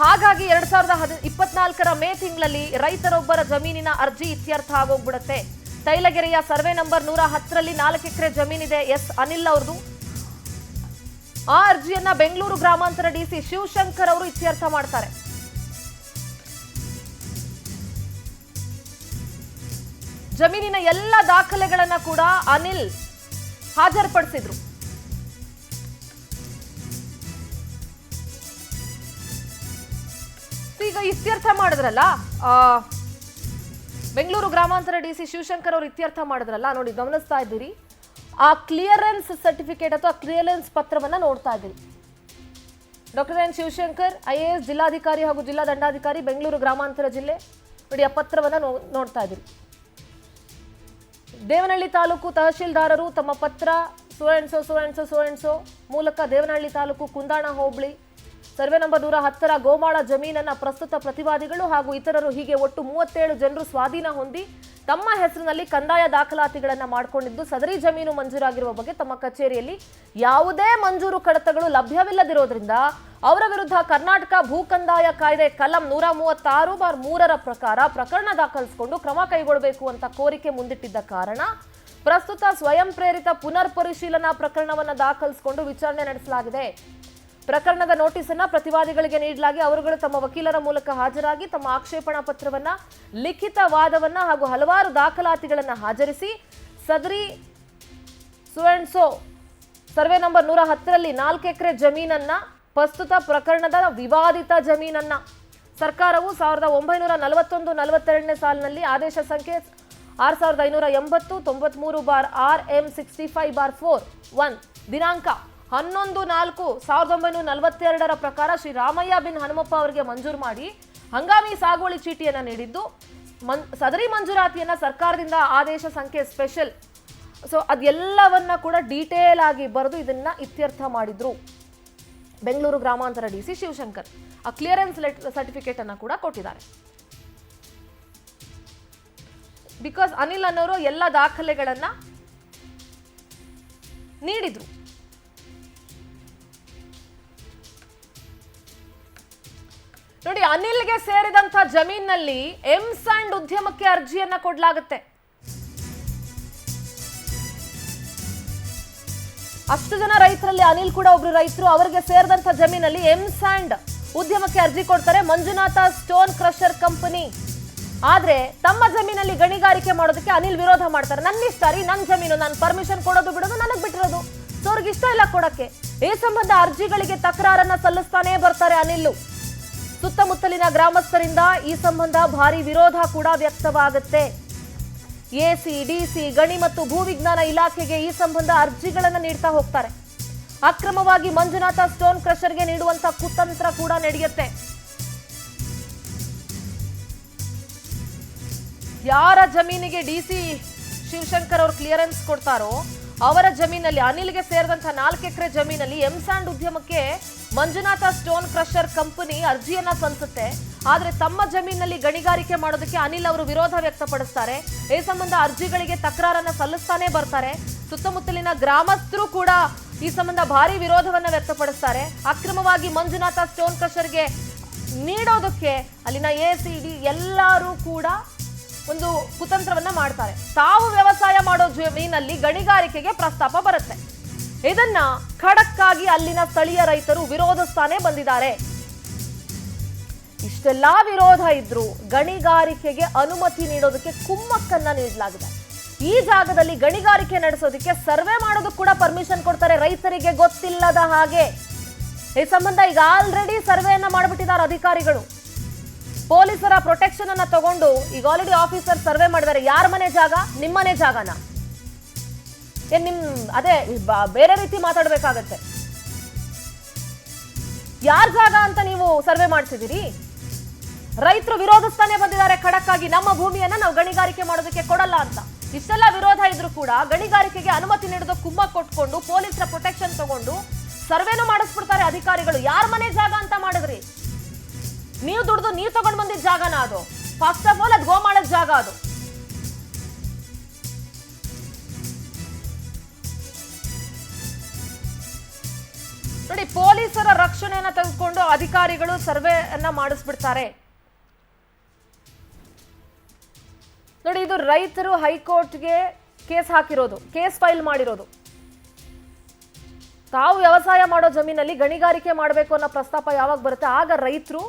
ಹಾಗಾಗಿ 2024ರ ಮೇ ತಿಂಗಳಲ್ಲಿ ರೈತರೊಬ್ಬರ ಜಮೀನಿನ ಅರ್ಜಿ ಇತ್ಯರ್ಥ ಆಗೋಗ್ಬಿಡುತ್ತೆ. ತೈಲಗೆರೆಯ ಸರ್ವೆ ನಂಬರ್ 110ರಲ್ಲಿ 4 ಎಕರೆ ಜಮೀನಿದೆ ಎಸ್ ಅನಿಲ್ ಅವ್ರದ್ದು. ಆ ಅರ್ಜಿಯನ್ನ ಬೆಂಗಳೂರು ಗ್ರಾಮಾಂತರ ಡಿಸಿ ಶಿವಶಂಕರ್ ಅವರು ಇತ್ಯರ್ಥ ಮಾಡ್ತಾರೆ. ಜಮೀನಿನ ಎಲ್ಲ ದಾಖಲೆಗಳನ್ನ ಕೂಡ ಅನಿಲ್ ಹಾಜರುಪಡಿಸಿದ್ರು. ಈಗ ಇತ್ಯರ್ಥ ಮಾಡಿದ್ರಲ್ಲ, ಬೆಂಗಳೂರು ಗ್ರಾಮಾಂತರ ಡಿಸಿ ಶಿವಶಂಕರ್ ಅವರು ಇತ್ಯರ್ಥ ಮಾಡಿದ್ರಲ್ಲ, ನೋಡಿ ಗಮನಿಸ್ತಾ ಇದ್ದೀರಿ. ಆ ಕ್ಲಿಯರೆನ್ಸ್ ಸರ್ಟಿಫಿಕೇಟ್ ಅಥವಾ ಕ್ಲಿಯರೆನ್ಸ್ ಪತ್ರವನ್ನ ನೋಡ್ತಾ ಇದ್ದೀರಿ. ಡಾಕ್ಟರ್ ಎನ್ ಶಿವಶಂಕರ್ IAS ಜಿಲ್ಲಾಧಿಕಾರಿ ಹಾಗೂ ಜಿಲ್ಲಾ ದಂಡಾಧಿಕಾರಿ ಬೆಂಗಳೂರು ಗ್ರಾಮಾಂತರ ಜಿಲ್ಲೆ. ನೋಡಿ ಆ ಪತ್ರವನ್ನ ನೋಡ್ತಾ ಇದ್ದೀರಿ. ದೇವನಹಳ್ಳಿ ತಾಲೂಕು ತಹಶೀಲ್ದಾರರು ತಮ್ಮ ಪತ್ರ ಸೋ ಮೂಲಕ ದೇವನಹಳ್ಳಿ ತಾಲೂಕು ಕುಂದಾಣ ಹೋಬಳಿ ಸರ್ವೆ ನಂಬರ್ 110ರ ಗೋಮಾಳ ಜಮೀನನ್ನ ಪ್ರಸ್ತುತ ಪ್ರತಿವಾದಿಗಳು ಹಾಗೂ ಇತರರು ಹೀಗೆ ಒಟ್ಟು 37 ಜನರು ಸ್ವಾಧೀನ ಹೊಂದಿ ತಮ್ಮ ಹೆಸರಿನಲ್ಲಿ ಕಂದಾಯ ದಾಖಲಾತಿಗಳನ್ನ ಮಾಡಿಕೊಂಡಿದ್ದು ಸದರಿ ಜಮೀನು ಮಂಜೂರಾಗಿರುವ ಬಗ್ಗೆ ತಮ್ಮ ಕಚೇರಿಯಲ್ಲಿ ಯಾವುದೇ ಮಂಜೂರು ಕಡತಗಳು ಲಭ್ಯವಿಲ್ಲದಿರೋದ್ರಿಂದ ಅವರ ವಿರುದ್ಧ ಕರ್ನಾಟಕ ಭೂ ಕಂದಾಯ ಕಾಯ್ದೆ ಕಲಂ 136/3ರ ಪ್ರಕಾರ ಪ್ರಕರಣ ದಾಖಲಿಸಿಕೊಂಡು ಕ್ರಮ ಕೈಗೊಳ್ಳಬೇಕು ಅಂತ ಕೋರಿಕೆ ಮುಂದಿಟ್ಟಿದ್ದ ಕಾರಣ ಪ್ರಸ್ತುತ ಸ್ವಯಂ ಪ್ರೇರಿತ ಪುನರ್ ಪರಿಶೀಲನಾ ಪ್ರಕರಣವನ್ನು ದಾಖಲಿಸಿಕೊಂಡು ವಿಚಾರಣೆ ನಡೆಸಲಾಗಿದೆ. ಪ್ರಕರಣದ ನೋಟಿಸ್ ಅನ್ನ ಪ್ರತಿವಾದಿಗಳಿಗೆ ನೀಡಲಾಗಿ ಅವರುಗಳು ತಮ್ಮ ವಕೀಲರ ಮೂಲಕ ಹಾಜರಾಗಿ ತಮ್ಮ ಆಕ್ಷೇಪಣಾ ಪತ್ರವನ್ನ, ಲಿಖಿತ ವಾದವನ್ನ ಹಾಗೂ ಹಲವಾರು ದಾಖಲಾತಿಗಳನ್ನ ಹಾಜರಿಸಿ ಸದರಿ ಸರ್ವೆ ನಂಬರ್ 110ರಲ್ಲಿ 4 ಎಕರೆ ಜಮೀನನ್ನ ಪ್ರಸ್ತುತ ಪ್ರಕರಣದ ವಿವಾದಿತ ಜಮೀನನ್ನ ಸರ್ಕಾರವು 1941-42ನೇ ಸಾಲಿನಲ್ಲಿ ಆದೇಶ ಸಂಖ್ಯೆ 6593/RM65/4 ದಿನಾಂಕ 11/4/1942ರ ಪ್ರಕಾರ ಶ್ರೀ ರಾಮಯ್ಯ ಬಿನ್ ಹನುಮಪ್ಪ ಅವರಿಗೆ ಮಂಜೂರು ಮಾಡಿ ಹಂಗಾಮಿ ಸಾಗುವಳಿ ಚೀಟಿಯನ್ನು ನೀಡಿದ್ದು ಸದರಿ ಮಂಜೂರಾತಿಯನ್ನ ಸರ್ಕಾರದಿಂದ ಆದೇಶ ಸಂಖ್ಯೆ ಸ್ಪೆಷಲ್ ಅದೆಲ್ಲವನ್ನ ಕೂಡ ಡೀಟೇಲ್ ಆಗಿ ಬರೆದು ಇದನ್ನ ಇತ್ಯರ್ಥ ಮಾಡಿದ್ರು ಬೆಂಗಳೂರು ಗ್ರಾಮಾಂತರ ಡಿಸಿ ಶಿವಶಂಕರ್. ಆ ಕ್ಲಿಯರೆನ್ಸ್ ಸರ್ಟಿಫಿಕೇಟ್ ಅನ್ನ ಕೂಡ ಕೊಟ್ಟಿದ್ದಾರೆ. ಬಿಕಾಸ್ ಅನಿಲ್ ಅನ್ನೋರು ಎಲ್ಲ ದಾಖಲೆಗಳನ್ನ ನೀಡಿದ್ರು. ನೋಡಿ, ಅನಿಲ್ಗೆ ಸೇರಿದಂತ ಜಮೀನಿನಲ್ಲಿ ಎಂಸ್ಯಾಂಡ್ ಉದ್ಯಮಕ್ಕೆ ಅರ್ಜಿಯನ್ನ ಕೊಡಲಾಗುತ್ತೆ. ಅಷ್ಟು ಜನ ರೈತರಲ್ಲಿ ಅನಿಲ್ ಕೂಡ ಒಬ್ರು ರೈತರು. ಅವರಿಗೆ ಸೇರಿದಂತ ಜಮೀನಲ್ಲಿ ಎಂಸ್ಯಾಂಡ್ ಉದ್ಯಮಕ್ಕೆ ಅರ್ಜಿ ಕೊಡ್ತಾರೆ, ಮಂಜುನಾಥ ಸ್ಟೋನ್ ಕ್ರಷರ್ ಕಂಪನಿ. ಆದ್ರೆ ತಮ್ಮ ಜಮೀನಲ್ಲಿ ಗಣಿಗಾರಿಕೆ ಮಾಡೋದಕ್ಕೆ ಅನಿಲ್ ವಿರೋಧ ಮಾಡ್ತಾರೆ. ನನ್ನ ಇಷ್ಟ ರೀ, ನನ್ನ ಜಮೀನು, ನಾನು ಪರ್ಮಿಷನ್ ಕೊಡೋದು ಬಿಡೋದು ನನಗೆ ಬಿಟ್ಟಿರೋದು, ಸೊ ಅವ್ರಿಗೆ ಇಷ್ಟ ಇಲ್ಲ ಕೊಡಕ್ಕೆ. ಈ ಸಂಬಂಧ ಅರ್ಜಿಗಳಿಗೆ ತಕರಾರನ್ನ ಸಲ್ಲಿಸ್ತಾನೆ ಬರ್ತಾರೆ ಅನಿಲ್. ಸುತ್ತಮುತ್ತಲಿನ ಗ್ರಾಮಸ್ಥರಿಂದ ಈ ಸಂಬಂಧ ಭಾರಿ ವಿರೋಧ ಕೂಡ ವ್ಯಕ್ತವಾಗುತ್ತೆ. ಎಸಿ, ಡಿಸಿ, ಗಣಿ ಮತ್ತು ಭೂವಿಜ್ಞಾನ ಇಲಾಖೆಗೆ ಈ ಸಂಬಂಧ ಅರ್ಜಿಗಳನ್ನು ನೀಡ್ತಾ ಹೋಗ್ತಾರೆ. ಅಕ್ರಮವಾಗಿ ಮಂಜುನಾಥ ಸ್ಟೋನ್ ಕ್ರಷರ್ಗೆ ನೀಡುವಂತ ಕುತಂತ್ರ ಕೂಡ ನಡೆಯುತ್ತೆ. ಯಾರ ಜಮೀನಿಗೆ ಡಿಸಿ ಶಿವಶಂಕರ್ ಅವರು ಕ್ಲಿಯರೆನ್ಸ್ ಕೊಡ್ತಾರೋ ಅವರ ಜಮೀನಲ್ಲಿ ಅನಿಲ್ಗೆ ಸೇರಿದಂತಹ 4 ಎಕರೆ ಜಮೀನಲ್ಲಿ ಎಂಸ್ಯಾಂಡ್ ಉದ್ಯಮಕ್ಕೆ ಮಂಜುನಾಥ ಸ್ಟೋನ್ ಕ್ರಷರ್ ಕಂಪನಿ ಅರ್ಜಿಯನ್ನ ಸಲ್ಲಿಸುತ್ತೆ. ಆದ್ರೆ ತಮ್ಮ ಜಮೀನಲ್ಲಿ ಗಣಿಗಾರಿಕೆ ಮಾಡೋದಕ್ಕೆ ಅನಿಲ್ ಅವರು ವಿರೋಧ ವ್ಯಕ್ತಪಡಿಸ್ತಾರೆ. ಈ ಸಂಬಂಧ ಅರ್ಜಿಗಳಿಗೆ ತಕರಾರನ್ನ ಸಲ್ಲಿಸ್ತಾನೆ ಬರ್ತಾರೆ. ಸುತ್ತಮುತ್ತಲಿನ ಗ್ರಾಮಸ್ಥರು ಕೂಡ ಈ ಸಂಬಂಧ ಭಾರಿ ವಿರೋಧವನ್ನ ವ್ಯಕ್ತಪಡಿಸ್ತಾರೆ. ಅಕ್ರಮವಾಗಿ ಮಂಜುನಾಥ ಸ್ಟೋನ್ ಕ್ರಷರ್ಗೆ ನೀಡೋದಕ್ಕೆ ಅಲ್ಲಿನ ಎಸಿಡಿ ಎಲ್ಲರೂ ಕೂಡ ಒಂದು ಕುತಂತ್ರವನ್ನ ಮಾಡ್ತಾರೆ. ತಾವು ವ್ಯವಸಾಯ ಮಾಡೋ ಜಮೀನಲ್ಲಿ ಗಣಿಗಾರಿಕೆಗೆ ಪ್ರಸ್ತಾಪ ಬರುತ್ತೆ. ಇದನ್ನ ಖಡಕ್ ಆಗಿ ಅಲ್ಲಿನ ಸ್ಥಳೀಯ ರೈತರು ವಿರೋಧಿಸ್ತಾನೆ ಬಂದಿದ್ದಾರೆ. ಇಷ್ಟೆಲ್ಲಾ ವಿರೋಧ ಇದ್ರೂ ಗಣಿಗಾರಿಕೆಗೆ ಅನುಮತಿ ನೀಡೋದಕ್ಕೆ ಕುಮ್ಮಕ್ಕನ್ನ ನೀಡಲಾಗಿದೆ. ಈ ಜಾಗದಲ್ಲಿ ಗಣಿಗಾರಿಕೆ ನಡೆಸೋದಕ್ಕೆ ಸರ್ವೆ ಮಾಡೋದಕ್ಕೆ ಕೂಡ ಪರ್ಮಿಷನ್ ಕೊಡ್ತಾರೆ ರೈತರಿಗೆ ಗೊತ್ತಿಲ್ಲದ ಹಾಗೆ. ಈ ಸಂಬಂಧ ಈಗ ಆಲ್ರೆಡಿ ಸರ್ವೆಯನ್ನ ಮಾಡಿಬಿಟ್ಟಿದ್ದಾರೆ ಅಧಿಕಾರಿಗಳು. ಪೊಲೀಸರ ಪ್ರೊಟೆಕ್ಷನ್ ಅನ್ನ ತಗೊಂಡು ಈಗ ಆಲ್ರೆಡಿ ಆಫೀಸರ್ ಸರ್ವೆ ಮಾಡಿದ್ದಾರೆ. ಯಾರ ಮನೆ ಜಾಗ? ನಿಮ್ಮನೆ ಜಾಗನ? ನಿಮ್ ಅದೇ ಬೇರೆ ರೀತಿ ಮಾತಾಡ್ಬೇಕಾಗತ್ತೆ. ಯಾರ ಜಾಗ ಅಂತ ನೀವು ಸರ್ವೆ ಮಾಡ್ತಿದ್ದೀರಿ? ರೈತರು ವಿರೋಧಿಸ್ತಾನೆ ಬಂದಿದ್ದಾರೆ ಖಡಕ್ ಆಗಿ. ನಮ್ಮ ಭೂಮಿಯನ್ನ ನಾವು ಗಣಿಗಾರಿಕೆ ಮಾಡೋದಕ್ಕೆ ಕೊಡಲ್ಲ ಅಂತ. ಇಷ್ಟೆಲ್ಲ ವಿರೋಧ ಇದ್ರೂ ಕೂಡ ಗಣಿಗಾರಿಕೆಗೆ ಅನುಮತಿ ನೀಡೋದು ಕುಮ್ಮಕ್ ಕೊಟ್ಕೊಂಡು ಪೊಲೀಸರ ಪ್ರೊಟೆಕ್ಷನ್ ತಗೊಂಡು ಸರ್ವೆನೂ ಮಾಡಿಸ್ಬಿಡ್ತಾರೆ ಅಧಿಕಾರಿಗಳು. ಯಾರ ಮನೆ ಜಾಗ ಅಂತ ಮಾಡಿದ್ರಿ? ನೀವು ದುಡ್ದು ನೀವು ತಗೊಂಡು ಬಂದಿದ್ದ ಜಾಗನ ಅದು? ಫಸ್ಟ್ ಆಫ್ ಆಲ್ ಅದು ಗೋಮಾಳದ ಜಾಗ. ಅದು ನೋಡಿ, ಪೊಲೀಸರ ರಕ್ಷಣೆಯನ್ನ ತೆಗೆದುಕೊಂಡು ಅಧಿಕಾರಿಗಳು ಸರ್ವೆಯನ್ನ ಮಾಡಿಸ್ಬಿಡ್ತಾರೆ. ನೋಡಿ, ಇದು ರೈತರು ಹೈಕೋರ್ಟ್ಗೆ ಕೇಸ್ ಹಾಕಿರೋದು, ಕೇಸ್ ಫೈಲ್ ಮಾಡಿರೋದು. ತಾವು ವ್ಯವಸಾಯ ಮಾಡೋ ಜಮೀನಲ್ಲಿ ಗಣಿಗಾರಿಕೆ ಮಾಡಬೇಕು ಅನ್ನೋ ಪ್ರಸ್ತಾಪ ಯಾವಾಗ ಬರುತ್ತೆ ಆಗ ರೈತರು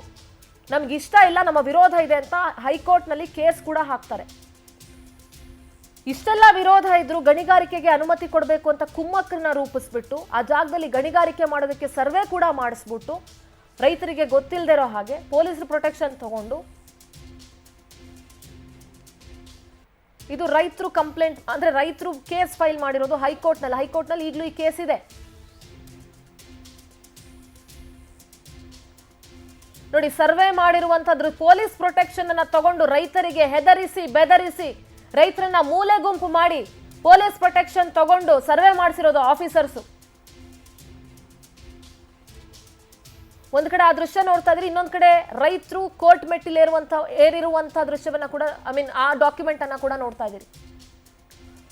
ನಮ್ಗೆ ಇಷ್ಟ ಇಲ್ಲ, ನಮ್ಮ ವಿರೋಧ ಇದೆ ಅಂತ ಹೈಕೋರ್ಟ್ನಲ್ಲಿ ಕೇಸ್ ಕೂಡ ಹಾಕ್ತಾರೆ. ಇಷ್ಟೆಲ್ಲ ವಿರೋಧ ಇದ್ರು ಗಣಿಗಾರಿಕೆಗೆ ಅನುಮತಿ ಕೊಡಬೇಕು ಅಂತ ಕುಮ್ಮಕ್ಕನ್ನ ರೂಪಿಸ್ಬಿಟ್ಟು ಆ ಜಾಗದಲ್ಲಿ ಗಣಿಗಾರಿಕೆ ಮಾಡೋದಕ್ಕೆ ಸರ್ವೆ ಕೂಡ ಮಾಡಿಸ್ಬಿಟ್ಟು ರೈತರಿಗೆ ಗೊತ್ತಿಲ್ಲದಿರೋ ಹಾಗೆ ಪೊಲೀಸರು ಪ್ರೊಟೆಕ್ಷನ್ ತಗೊಂಡು ಇದು ರೈತರು ಕಂಪ್ಲೇಂಟ್ ಅಂದ್ರೆ ರೈತರು ಕೇಸ್ ಫೈಲ್ ಮಾಡಿರೋದು ಹೈಕೋರ್ಟ್ನಲ್ಲಿ ಈಗಲೂ ಈ ಕೇಸ್ ಇದೆ. ನೋಡಿ, ಸರ್ವೆ ಮಾಡಿರುವಂತದ್ದು ಪೊಲೀಸ್ ಪ್ರೊಟೆಕ್ಷನ್ ಅನ್ನ ತಗೊಂಡು ರೈತರಿಗೆ ಹೆದರಿಸಿ ಬೆದರಿಸಿ ರೈತರನ್ನ ಮೂಲೆ ಗುಂಪು ಮಾಡಿ ಪೊಲೀಸ್ ಪ್ರೊಟೆಕ್ಷನ್ ತಗೊಂಡು ಸರ್ವೆ ಮಾಡಿಸಿರೋದು ಆಫೀಸರ್ಸ್. ಒಂದ್ ಕಡೆ ಆ ದೃಶ್ಯ ನೋಡ್ತಾ ಇದ್ರಿ, ಇನ್ನೊಂದ್ ಕಡೆ ರೈತರು ಕೋರ್ಟ್ ಏರಿರುವಂತಹ ದೃಶ್ಯವನ್ನ ಕೂಡ ಆ ಡಾಕ್ಯುಮೆಂಟ್ ಅನ್ನ ಕೂಡ ನೋಡ್ತಾ ಇದೀರಿ.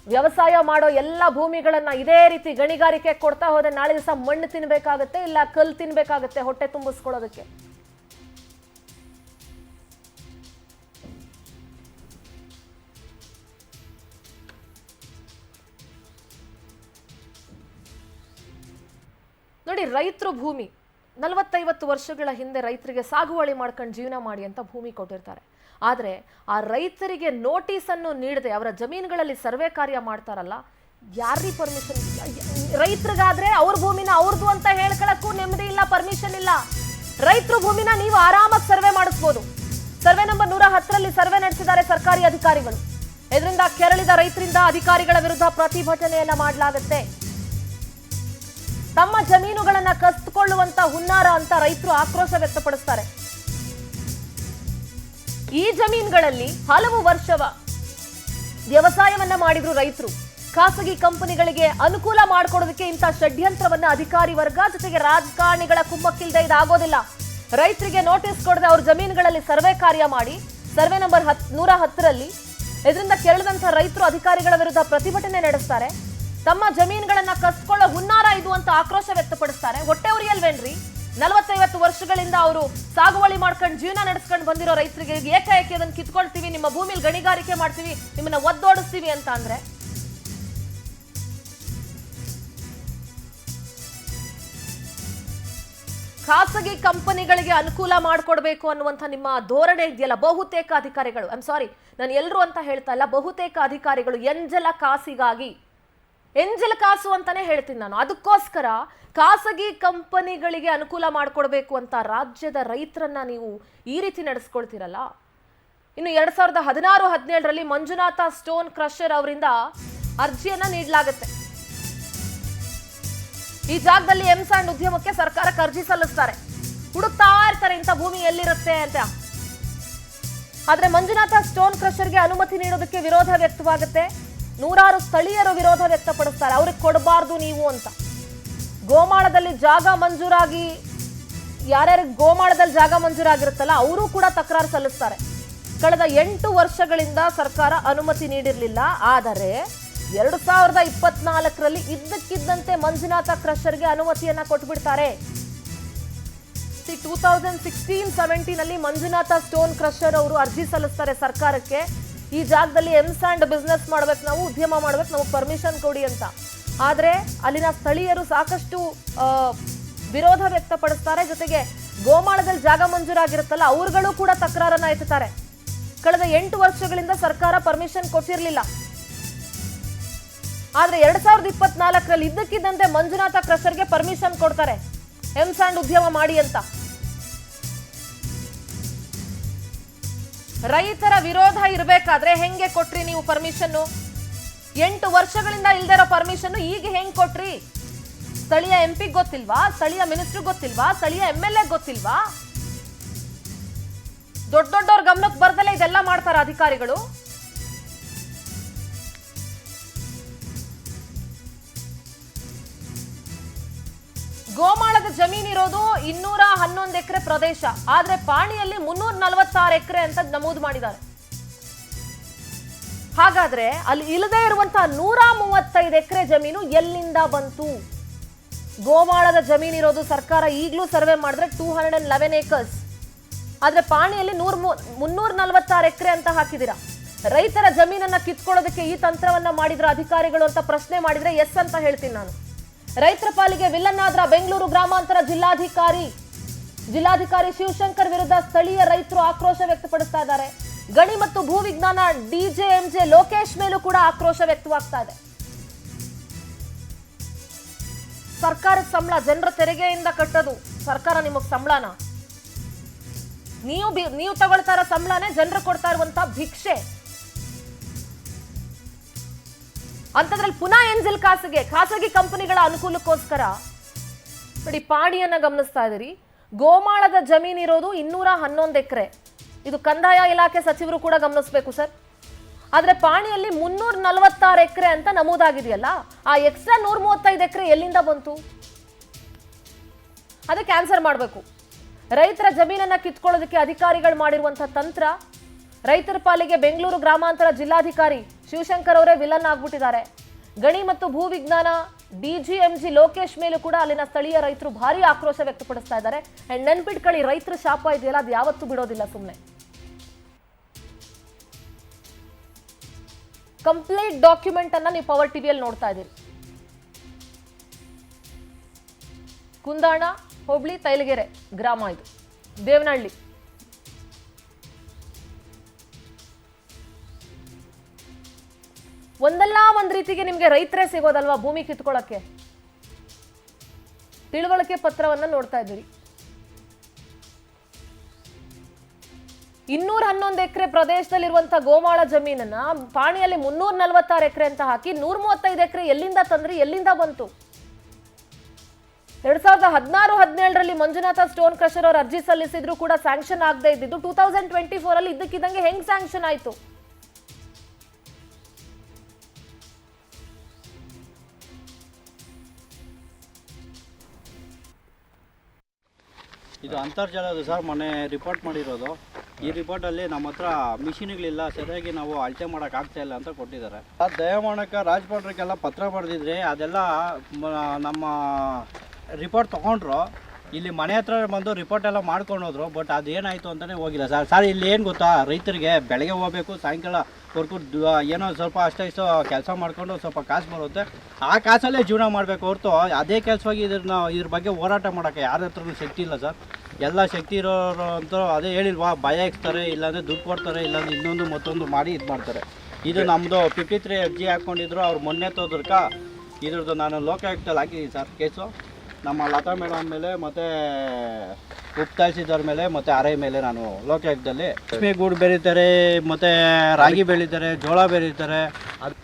ವ್ಯವಸಾಯ ಮಾಡೋ ಎಲ್ಲ ಭೂಮಿಗಳನ್ನ ಇದೇ ರೀತಿ ಗಣಿಗಾರಿಕೆ ಕೊಡ್ತಾ ಹೋದ್ರೆ ನಾಳೆ ದಿವಸ ಮಣ್ಣು ತಿನ್ಬೇಕಾಗತ್ತೆ, ಇಲ್ಲ ಕಲ್ಲು ತಿನ್ಬೇಕಾಗತ್ತೆ ಹೊಟ್ಟೆ ತುಂಬಿಸ್ಕೊಳ್ಳೋದಕ್ಕೆ. ನೋಡಿ, ರೈತರು ಭೂಮಿ 40-50 ವರ್ಷಗಳ ಹಿಂದೆ ರೈತರಿಗೆ ಸಾಗುವಳಿ ಮಾಡ್ಕೊಂಡು ಜೀವನ ಮಾಡಿ ಅಂತ ಭೂಮಿ ಕೊಟ್ಟಿರ್ತಾರೆ. ಆದರೆ ಆ ರೈತರಿಗೆ ನೋಟಿಸ್ ಅನ್ನು ನೀಡದೆ ಅವರ ಜಮೀನುಗಳಲ್ಲಿ ಸರ್ವೆ ಕಾರ್ಯ ಮಾಡ್ತಾರಲ್ಲ, ಯಾರೀ ಪರ್ಮಿಷನ್? ರೈತರಿಗಾದ್ರೆ ಅವ್ರ ಭೂಮಿನ ಅವ್ರದ್ದು ಅಂತ ಹೇಳ್ಕೊಳಕ್ಕೂ ನೆಮ್ಮದಿ ಇಲ್ಲ, ಪರ್ಮಿಷನ್ ಇಲ್ಲ. ರೈತರು ಭೂಮಿನ ನೀವು ಆರಾಮಾಗಿ ಸರ್ವೆ ಮಾಡಿಸ್ಬೋದು. ಸರ್ವೆ ನಂಬರ್ 110ರಲ್ಲಿ ಸರ್ವೆ ನಡೆಸಿದ್ದಾರೆ ಸರ್ಕಾರಿ ಅಧಿಕಾರಿಗಳು. ಇದರಿಂದ ಕೆರಳಿದ ರೈತರಿಂದ ಅಧಿಕಾರಿಗಳ ವಿರುದ್ಧ ಪ್ರತಿಭಟನೆಯನ್ನ ಮಾಡಲಾಗುತ್ತೆ. ತಮ್ಮ ಜಮೀನುಗಳನ್ನ ಕಸಿದುಕೊಳ್ಳುವಂತ ಹುನ್ನಾರ ಅಂತ ರೈತರು ಆಕ್ರೋಶ ವ್ಯಕ್ತಪಡಿಸ್ತಾರೆ. ಈ ಜಮೀನುಗಳಲ್ಲಿ ಹಲವು ವರ್ಷವ ವ್ಯವಸಾಯವನ್ನ ಮಾಡಿದ್ರು ರೈತರು. ಖಾಸಗಿ ಕಂಪನಿಗಳಿಗೆ ಅನುಕೂಲ ಮಾಡಿಕೊಡೋದಕ್ಕೆ ಇಂಥ ಷಡ್ಯಂತ್ರವನ್ನ ಅಧಿಕಾರಿ ವರ್ಗ ಜೊತೆಗೆ ರಾಜಕಾರಣಿಗಳ ಕುಮ್ಮಕ್ಕಿಲ್ಲದೆ ಇದಾಗೋದಿಲ್ಲ. ರೈತರಿಗೆ ನೋಟಿಸ್ ಕೊಡದೆ ಅವ್ರ ಜಮೀನುಗಳಲ್ಲಿ ಸರ್ವೆ ಕಾರ್ಯ ಮಾಡಿ ಸರ್ವೆ ನಂಬರ್ 110ರಲ್ಲಿ ಇದರಿಂದ ಕೆರಳಿದಂತಹ ರೈತರು ಅಧಿಕಾರಿಗಳ ವಿರುದ್ಧ ಪ್ರತಿಭಟನೆ ನಡೆಸ್ತಾರೆ. ತಮ್ಮ ಜಮೀನುಗಳನ್ನ ಕಸ್ಕೊಳ್ಳೋ ಹುನ್ನಾರ ಇದು ಅಂತ ಆಕ್ರೋಶ ವ್ಯಕ್ತಪಡಿಸ್ತಾರೆ. ಹೊಟ್ಟೆ ಉರಿಯಲ್ವೇನ್ರಿ? 40-50 ವರ್ಷಗಳಿಂದ ಅವರು ಸಾಗುವಳಿ ಮಾಡ್ಕೊಂಡು ಜೀವನ ನಡೆಸ್ಕೊಂಡು ಬಂದಿರೋ ರೈತರಿಗೆ ಏಕಾಏಕಿ ಅದನ್ನ ಕಿತ್ಕೊಳ್ತೀವಿ, ನಿಮ್ಮ ಭೂಮಿಲಿ ಗಣಿಗಾರಿಕೆ ಮಾಡ್ತೀವಿ, ನಿಮ್ಮನ್ನ ಒದ್ದೋಡಿಸ್ತೀವಿ ಅಂತ ಅಂದ್ರೆ ಖಾಸಗಿ ಕಂಪನಿಗಳಿಗೆ ಅನುಕೂಲ ಮಾಡಿಕೊಡ್ಬೇಕು ಅನ್ನುವಂಥ ನಿಮ್ಮ ಧೋರಣೆ ಇದೆಯಲ್ಲ, ಬಹುತೇಕ ಅಧಿಕಾರಿಗಳು, ನಾನು ಎಲ್ಲರೂ ಅಂತ ಹೇಳ್ತಾ ಇಲ್ಲ, ಬಹುತೇಕ ಅಧಿಕಾರಿಗಳು ಎಂಜಲ ಕಾಸು ಅಂತಾನೆ ಹೇಳ್ತೀನಿ ನಾನು. ಅದಕ್ಕೋಸ್ಕರ ಖಾಸಗಿ ಕಂಪನಿಗಳಿಗೆ ಅನುಕೂಲ ಮಾಡಿಕೊಡ್ಬೇಕು ಅಂತ ರಾಜ್ಯದ ರೈತರನ್ನ ನೀವು ಈ ರೀತಿ ನಡೆಸ್ಕೊಳ್ತೀರಲ್ಲ. ಇನ್ನು 2016-17ರಲ್ಲಿ ಮಂಜುನಾಥ ಸ್ಟೋನ್ ಕ್ರಷರ್ ಅವರಿಂದ ಅರ್ಜಿಯನ್ನ ನೀಡಲಾಗುತ್ತೆ. ಈ ಜಾಗದಲ್ಲಿ ಎಂಸ್ಯಾಂಡ್ ಉದ್ಯಮಕ್ಕೆ ಸರ್ಕಾರಕ್ಕೆ ಅರ್ಜಿ ಸಲ್ಲಿಸ್ತಾರೆ, ಹುಡುಕ್ತಾ ಇರ್ತಾರೆ ಇಂಥ ಭೂಮಿ ಎಲ್ಲಿರುತ್ತೆ ಅಂತ. ಆದ್ರೆ ಮಂಜುನಾಥ ಸ್ಟೋನ್ ಕ್ರಷರ್ಗೆ ಅನುಮತಿ ನೀಡೋದಕ್ಕೆ ವಿರೋಧ ವ್ಯಕ್ತವಾಗುತ್ತೆ. ನೂರಾರು ಸ್ಥಳೀಯರು ವಿರೋಧ ವ್ಯಕ್ತಪಡಿಸ್ತಾರೆ, ಅವ್ರಿಗೆ ಕೊಡಬಾರ್ದು ನೀವು ಅಂತ. ಗೋಮಾಳದಲ್ಲಿ ಜಾಗ ಮಂಜೂರಾಗಿ ಯಾರ್ಯಾರಿಗೆ ಗೋಮಾಳದಲ್ಲಿ ಜಾಗ ಮಂಜೂರಾಗಿರುತ್ತಲ್ಲ ಅವರು ಕೂಡ ತಕರಾರು ಸಲ್ಲಿಸ್ತಾರೆ. ಕಳೆದ 8 ವರ್ಷಗಳಿಂದ ಸರ್ಕಾರ ಅನುಮತಿ ನೀಡಿರಲಿಲ್ಲ. ಆದರೆ 2024ರಲ್ಲಿ ಇದ್ದಕ್ಕಿದ್ದಂತೆ ಮಂಜುನಾಥ ಕ್ರಷರ್ಗೆ ಅನುಮತಿಯನ್ನ ಕೊಟ್ಬಿಡ್ತಾರೆ. 2016-17ನಲ್ಲಿ ಮಂಜುನಾಥ ಸ್ಟೋನ್ ಕ್ರಷರ್ ಅವರು ಅರ್ಜಿ ಸಲ್ಲಿಸ್ತಾರೆ ಸರ್ಕಾರಕ್ಕೆ. ಈ ಜಾಗದಲ್ಲಿ ಎಂಸ್ಯಾಂಡ್ ಬಿಸ್ನೆಸ್ ಮಾಡ್ಬೇಕು, ನಾವು ಉದ್ಯಮ ಮಾಡ್ಬೇಕು, ನಮಗೆ ಪರ್ಮಿಷನ್ ಕೊಡಿ ಅಂತ. ಆದ್ರೆ ಅಲ್ಲಿನ ಸ್ಥಳೀಯರು ಸಾಕಷ್ಟು ವಿರೋಧ ವ್ಯಕ್ತಪಡಿಸ್ತಾರೆ. ಜೊತೆಗೆ ಗೋಮಾಳದಲ್ಲಿ ಜಾಗ ಮಂಜೂರಾಗಿರುತ್ತಲ್ಲ ಅವ್ರುಗಳು ಕೂಡ ತಕರಾರನ್ನ ಎತ್ತುತ್ತಾರೆ. ಕಳೆದ 8 ವರ್ಷಗಳಿಂದ ಸರ್ಕಾರ ಪರ್ಮಿಷನ್ ಕೊಟ್ಟಿರಲಿಲ್ಲ. ಆದ್ರೆ 2024ರಲ್ಲಿ ಇದ್ದಕ್ಕಿದ್ದಂತೆ ಮಂಜುನಾಥ ಕ್ರಷರ್ಗೆ ಪರ್ಮಿಷನ್ ಕೊಡ್ತಾರೆ ಎಂಸ್ಯಾಂಡ್ ಉದ್ಯಮ ಮಾಡಿ ಅಂತ. ರೈತರ ವಿರೋಧ ಇರಬೇಕಾದ್ರೆ ಹೆಂಗೆ ಕೊಟ್ರಿ ನೀವು ಪರ್ಮಿಷನ್? 8 ವರ್ಷಗಳಿಂದ ಇಲ್ದಿರೋ ಪರ್ಮಿಷನ್ ಈಗ ಹೆಂಗ್ ಕೊಟ್ರಿ? ಸ್ಥಳೀಯ MP ಗೊತ್ತಿಲ್ವಾ? ಸ್ಥಳೀಯ ಮಿನಿಸ್ಟರ್ ಗೊತ್ತಿಲ್ವಾ? ಸ್ಥಳೀಯ MLA ಗೊತ್ತಿಲ್ವಾ? ದೊಡ್ಡವ್ರ ಗಮನಕ್ಕೆ ಬರ್ದಲ್ಲೇ ಇದೆಲ್ಲ ಮಾಡ್ತಾರ ಅಧಿಕಾರಿಗಳು. ಗೋಮಾಳದ ಜಮೀನಿರೋದು 211 ಎಕರೆ ಪ್ರದೇಶ. ಆದ್ರೆ ಪಾಣಿಯಲ್ಲಿ 346 ಎಕರೆ ಅಂತ ನಮೂದು ಮಾಡಿದ್ದಾರೆ. ಹಾಗಾದ್ರೆ ಅಲ್ಲಿ ಇಲ್ಲದೆ ಇರುವಂತಹ 135 ಎಕರೆ ಜಮೀನು ಎಲ್ಲಿಂದ ಬಂತು? ಗೋಮಾಳದ ಜಮೀನಿರೋದು ಸರ್ಕಾರ ಈಗಲೂ ಸರ್ವೆ ಮಾಡಿದ್ರೆ 211 ಏಕರ್ಸ್. ಆದ್ರೆ ಪಾಣಿಯಲ್ಲಿ 346 ಎಕರೆ ಅಂತ ಹಾಕಿದಿರಾ. ರೈತರ ಜಮೀನನ್ನ ಕಿತ್ಕೊಳ್ಳೋದಕ್ಕೆ ಈ ತಂತ್ರವನ್ನ ಮಾಡಿದ್ರ ಅಧಿಕಾರಿಗಳು ಅಂತ ಪ್ರಶ್ನೆ ಮಾಡಿದ್ರೆ ಎಸ್ ಅಂತ ಹೇಳ್ತೀನಿ ನಾನು. ರೈತರ ಪಾಲಿಗೆ ವಿಲನ್ ಆದ್ರ ಬೆಂಗಳೂರು ಗ್ರಾಮಾಂತರ ಜಿಲ್ಲಾಧಿಕಾರಿ ಶಿವಶಂಕರ್ ವಿರುದ್ಧ ಸ್ಥಳೀಯ ರೈತರು ಆಕ್ರೋಶ ವ್ಯಕ್ತಪಡಿಸ್ತಾ ಇದ್ದಾರೆ. ಗಣಿ ಮತ್ತು ಭೂ ವಿಜ್ಞಾನ DJMJ ಲೋಕೇಶ್ ಮೇಲೂ ಕೂಡ ಆಕ್ರೋಶ ವ್ಯಕ್ತವಾಗ್ತಾ ಇದೆ. ಸರ್ಕಾರದ ಸಂಬಳ ಜನರ ತೆರಿಗೆಯಿಂದ ಕಟ್ಟೋದು ಸರ್ಕಾರ ನಿಮಗ್ ಸಂಬಳನ? ನೀವು ತಗೊಳ್ತಾ ಇರೋ ಸಂಬಳನೇ ಜನರು ಕೊಡ್ತಾ ಇರುವಂತ ಭಿಕ್ಷೆ. ಅಂತದ್ರಲ್ಲಿ ಪುನಃ ಎಂಜಿಲ್ ಖಾಸಗಿ ಕಂಪನಿಗಳ ಅನುಕೂಲಕ್ಕೋಸ್ಕರ ನೋಡಿ ಪಾಣಿಯನ್ನ ಗಮನಿಸ್ತಾ ಇದ್ದೀರಿ. ಗೋಮಾಳದ ಜಮೀನಿರೋದು 211 ಎಕರೆ. ಇದು ಕಂದಾಯ ಇಲಾಖೆ ಸಚಿವರು ಕೂಡ ಗಮನಿಸಬೇಕು ಸರ್. ಆದ್ರೆ ಪಾಣಿಯಲ್ಲಿ 346 ಎಕರೆ ಅಂತ ನಮೂದಾಗಿದೆಯಲ್ಲ, ಆ ಎಕ್ಸ್ಟ್ರಾ 135 ಎಕರೆ ಎಲ್ಲಿಂದ ಬಂತು? ಅದಕ್ಕೆ ಆನ್ಸರ್ ಮಾಡಬೇಕು. ರೈತರ ಜಮೀನನ್ನ ಕಿತ್ಕೊಳ್ಳೋದಕ್ಕೆ ಅಧಿಕಾರಿಗಳು ಮಾಡಿರುವಂತಹ ತಂತ್ರ. ರೈತರ ಪಾಲಿಗೆ ಬೆಂಗಳೂರು ಗ್ರಾಮಾಂತರ ಜಿಲ್ಲಾಧಿಕಾರಿ ಶಿವಶಂಕರ್ ಅವರೇ ವಿಲನ್ ಆಗ್ಬಿಟ್ಟಿದ್ದಾರೆ. ಗಣಿ ಮತ್ತು ಭೂ ವಿಜ್ಞಾನ DGMG ಲೋಕೇಶ್ ಮೇಲೂ ಕೂಡ ಅಲ್ಲಿನ ಸ್ಥಳೀಯ ರೈತರು ಭಾರಿ ಆಕ್ರೋಶ ವ್ಯಕ್ತಪಡಿಸ್ತಾ ಇದ್ದಾರೆ. ಅಂಡ್ ನೆನ್ಪಿಟ್ಕೊಳ್ಳಿ, ರೈತರ ಶಾಪ ಇದೆಯಲ್ಲ ಅದು ಯಾವತ್ತೂ ಬಿಡೋದಿಲ್ಲ ಸುಮ್ಮನೆ. ಕಂಪ್ಲೀಟ್ ಡಾಕ್ಯುಮೆಂಟ್ ಅನ್ನ ನೀವು ಪವರ್ ಟಿವಿಯಲ್ಲಿ ನೋಡ್ತಾ ಇದ್ದೀರಿ. ಕುಂದಾಣ ಹೋಬಳಿ ತೈಲಗೆರೆ ಗ್ರಾಮ, ಇದು ದೇವನಹಳ್ಳಿ. ಒಂದಲ್ಲ ಒಂದ್ ರೀತಿಗೆ ನಿಮ್ಗೆ ರೈತರೇ ಸಿಗೋದಲ್ವಾ ಭೂಮಿ ಕಿತ್ಕೊಳ್ಳಕ್ಕೆ? ತಿಳುವಳಿಕೆ ಪತ್ರವನ್ನ ನೋಡ್ತಾ ಇದ್ದೀರಿ. 211 ಎಕರೆ ಪ್ರದೇಶದಲ್ಲಿರುವಂತಹ ಗೋಮಾಳ ಜಮೀನನ್ನ ಪಾಣಿಯಲ್ಲಿ 346 ಎಕರೆ ಅಂತ ಹಾಕಿ 135 ಎಕರೆ ಎಲ್ಲಿಂದ ತಂದ್ರಿ? ಎಲ್ಲಿಂದ ಬಂತು? 2016-17ರಲ್ಲಿ ಮಂಜುನಾಥ ಸ್ಟೋನ್ ಕ್ರಷರ್ ಅವರು ಅರ್ಜಿ ಸಲ್ಲಿಸಿದ್ರು ಕೂಡ ಸ್ಯಾಂಕ್ಷನ್ ಆಗದೆ ಇದ್ದಿದ್ದು 2024 ಅಲ್ಲಿ ಇದ್ದಕ್ಕಿದ್ದಂಗೆ ಹೆಂಗ್ ಸ್ಯಾಂಕ್ಷನ್ ಆಯ್ತು? ಇದು ಅಂತರ್ಜಾಲದ ಸರ್ ಮೊನ್ನೆ ರಿಪೋರ್ಟ್ ಮಾಡಿರೋದು. ಈ ರಿಪೋರ್ಟಲ್ಲಿ ನಮ್ಮ ಹತ್ರ ಮಿಷಿನ್ಗಳಿಲ್ಲ, ಸರಿಯಾಗಿ ನಾವು ಅಳತೆ ಮಾಡೋಕ್ಕಾಗ್ತಾ ಇಲ್ಲ ಅಂತ ಕೊಟ್ಟಿದ್ದಾರೆ. ದಯಮಾನಕ್ಕೆ ರಾಜ್ಪಾಟ್ರಿಗೆಲ್ಲ ಪತ್ರ ಬರೆದಿದ್ರೆ ಅದೆಲ್ಲ ನಮ್ಮ ರಿಪೋರ್ಟ್ ತೊಗೊಂಡ್ರು. ಇಲ್ಲಿ ಮನೆ ಹತ್ರ ಬಂದು ರಿಪೋರ್ಟ್ ಎಲ್ಲ ಮಾಡ್ಕೊಂಡು ಹೋದ್ರು. ಬಟ್ ಅದೇನಾಯಿತು ಅಂತಲೇ ಹೋಗಿಲ್ಲ ಸರ್. ಇಲ್ಲಿ ಏನು ಗೊತ್ತಾ, ರೈತರಿಗೆ ಬೆಳಗ್ಗೆ ಹೋಗಬೇಕು, ಸಾಯಂಕಾಲವರೆಗೂ ಏನೋ ಸ್ವಲ್ಪ ಅಷ್ಟೇ ಇಷ್ಟು ಕೆಲಸ ಮಾಡಿಕೊಂಡು ಸ್ವಲ್ಪ ಕಾಸು ಬರುತ್ತೆ. ಆ ಕಾಸಲ್ಲೇ ಜೀವನ ಮಾಡಬೇಕು ಹೊರತು ಅದೇ ಕೆಲಸವಾಗಿ ಇದ್ರ ಬಗ್ಗೆ ಹೋರಾಟ ಮಾಡೋಕ್ಕೆ ಯಾರ ಹತ್ರನೂ ಶಕ್ತಿ ಇಲ್ಲ ಸರ್. ಎಲ್ಲ ಶಕ್ತಿ ಇರೋರು ಅಂತ ಅದೇ ಹೇಳಿಲ್ವಾ, ಭಯ ಇಕ್ಸ್ತಾರೆ, ಇಲ್ಲಾಂದರೆ ದುಡ್ಡು ಕೊಡ್ತಾರೆ, ಇಲ್ಲಾಂದರೆ ಇನ್ನೊಂದು ಮತ್ತೊಂದು ಮಾಡಿ ಇದು ಮಾಡ್ತಾರೆ. ಇದು ನಮ್ಮದು 53 ಅರ್ಜಿ ಹಾಕ್ಕೊಂಡಿದ್ರು. ಅವ್ರು ಮೊನ್ನೆ ತೋದ್ರಕ ಇದ್ರದ್ದು ನಾನು ಲೋಕಾಯುಕ್ತಲ್ಲಿ ಹಾಕಿದ್ದೀನಿ ಸರ್ ಕೇಸು. ನಮ್ಮ ಲತಾ ಮೇಡಮ್ ಮೇಲೆ ಮತ್ತು ಉಪ್ ತಹಸೀಲ್ದಾರ್ ಮೇಲೆ ಮತ್ತು ಆರ್ಐ ಮೇಲೆ ನಾನು ಲೋಕಾಯುಕ್ತದಲ್ಲಿ ರೇಷ್ಮೆ ಗೂಡು ಬೆಳೀತಾರೆ ಮತ್ತು ರಾಗಿ ಬೆಳೀತಾರೆ, ಜೋಳ ಬೆಳೀತಾರೆ.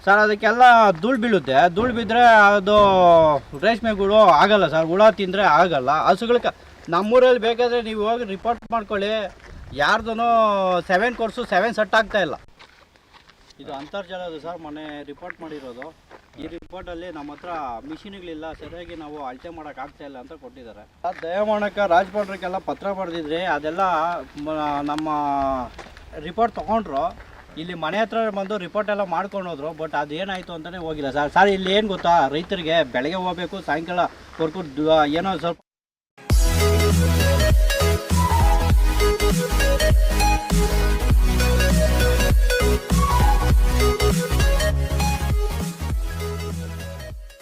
ಸರ್ ಅದಕ್ಕೆಲ್ಲ ಧೂಳು ಬೀಳುತ್ತೆ. ಧೂಳು ಬಿದ್ದರೆ ಅದು ರೇಷ್ಮೆ ಗೂಡು ಆಗಲ್ಲ ಸರ್, ಹುಳ ತಿಂದರೆ ಆಗಲ್ಲ. ಹಸುಗಳಿಗೆ ನಮ್ಮೂರಲ್ಲಿ ಬೇಕಾದರೆ ನೀವು ಹೋಗಿ ರಿಪೋರ್ಟ್ ಮಾಡ್ಕೊಳ್ಳಿ, ಯಾರ್ದು 7 ಕೋರ್ಸು 7 ಸೆಟ್ ಆಗ್ತಾ ಇಲ್ಲ. ಇದು ಅಂತರ್ಜಾಲದ ಸರ್, ಮೊನ್ನೆ ರಿಪೋರ್ಟ್ ಮಾಡಿರೋದು. ಈ ರಿಪೋರ್ಟಲ್ಲಿ ನಮ್ಮ ಹತ್ರ ಮಿಷಿನ್ಗಳಿಲ್ಲ, ಸರಿಯಾಗಿ ನಾವು ಅಳತೆ ಮಾಡೋಕ್ಕಾಗ್ತಾ ಇಲ್ಲ ಅಂತ ಕೊಟ್ಟಿದ್ದಾರೆ. ದಯಮಾಡಕ್ಕೆ ರಾಜ್ಪಾಟ್ರಿಗೆಲ್ಲ ಪತ್ರ ಬರೆದಿದ್ರೆ ಅದೆಲ್ಲ ನಮ್ಮ ರಿಪೋರ್ಟ್ ತೊಗೊಂಡ್ರು. ಇಲ್ಲಿ ಮನೆ ಹತ್ರ ಬಂದು ರಿಪೋರ್ಟ್ ಎಲ್ಲ ಮಾಡ್ಕೊಂಡು ಹೋದ್ರು. ಬಟ್ ಅದೇನಾಯಿತು ಅಂತಲೇ ಹೋಗಿಲ್ಲ ಸರ್. ಇಲ್ಲಿ ಏನು ಗೊತ್ತಾ, ರೈತರಿಗೆ ಬೆಳಗ್ಗೆ ಹೋಗಬೇಕು, ಸಾಯಂಕಾಲವರೆಗೂ ಏನೋ ಸ್ವಲ್ಪ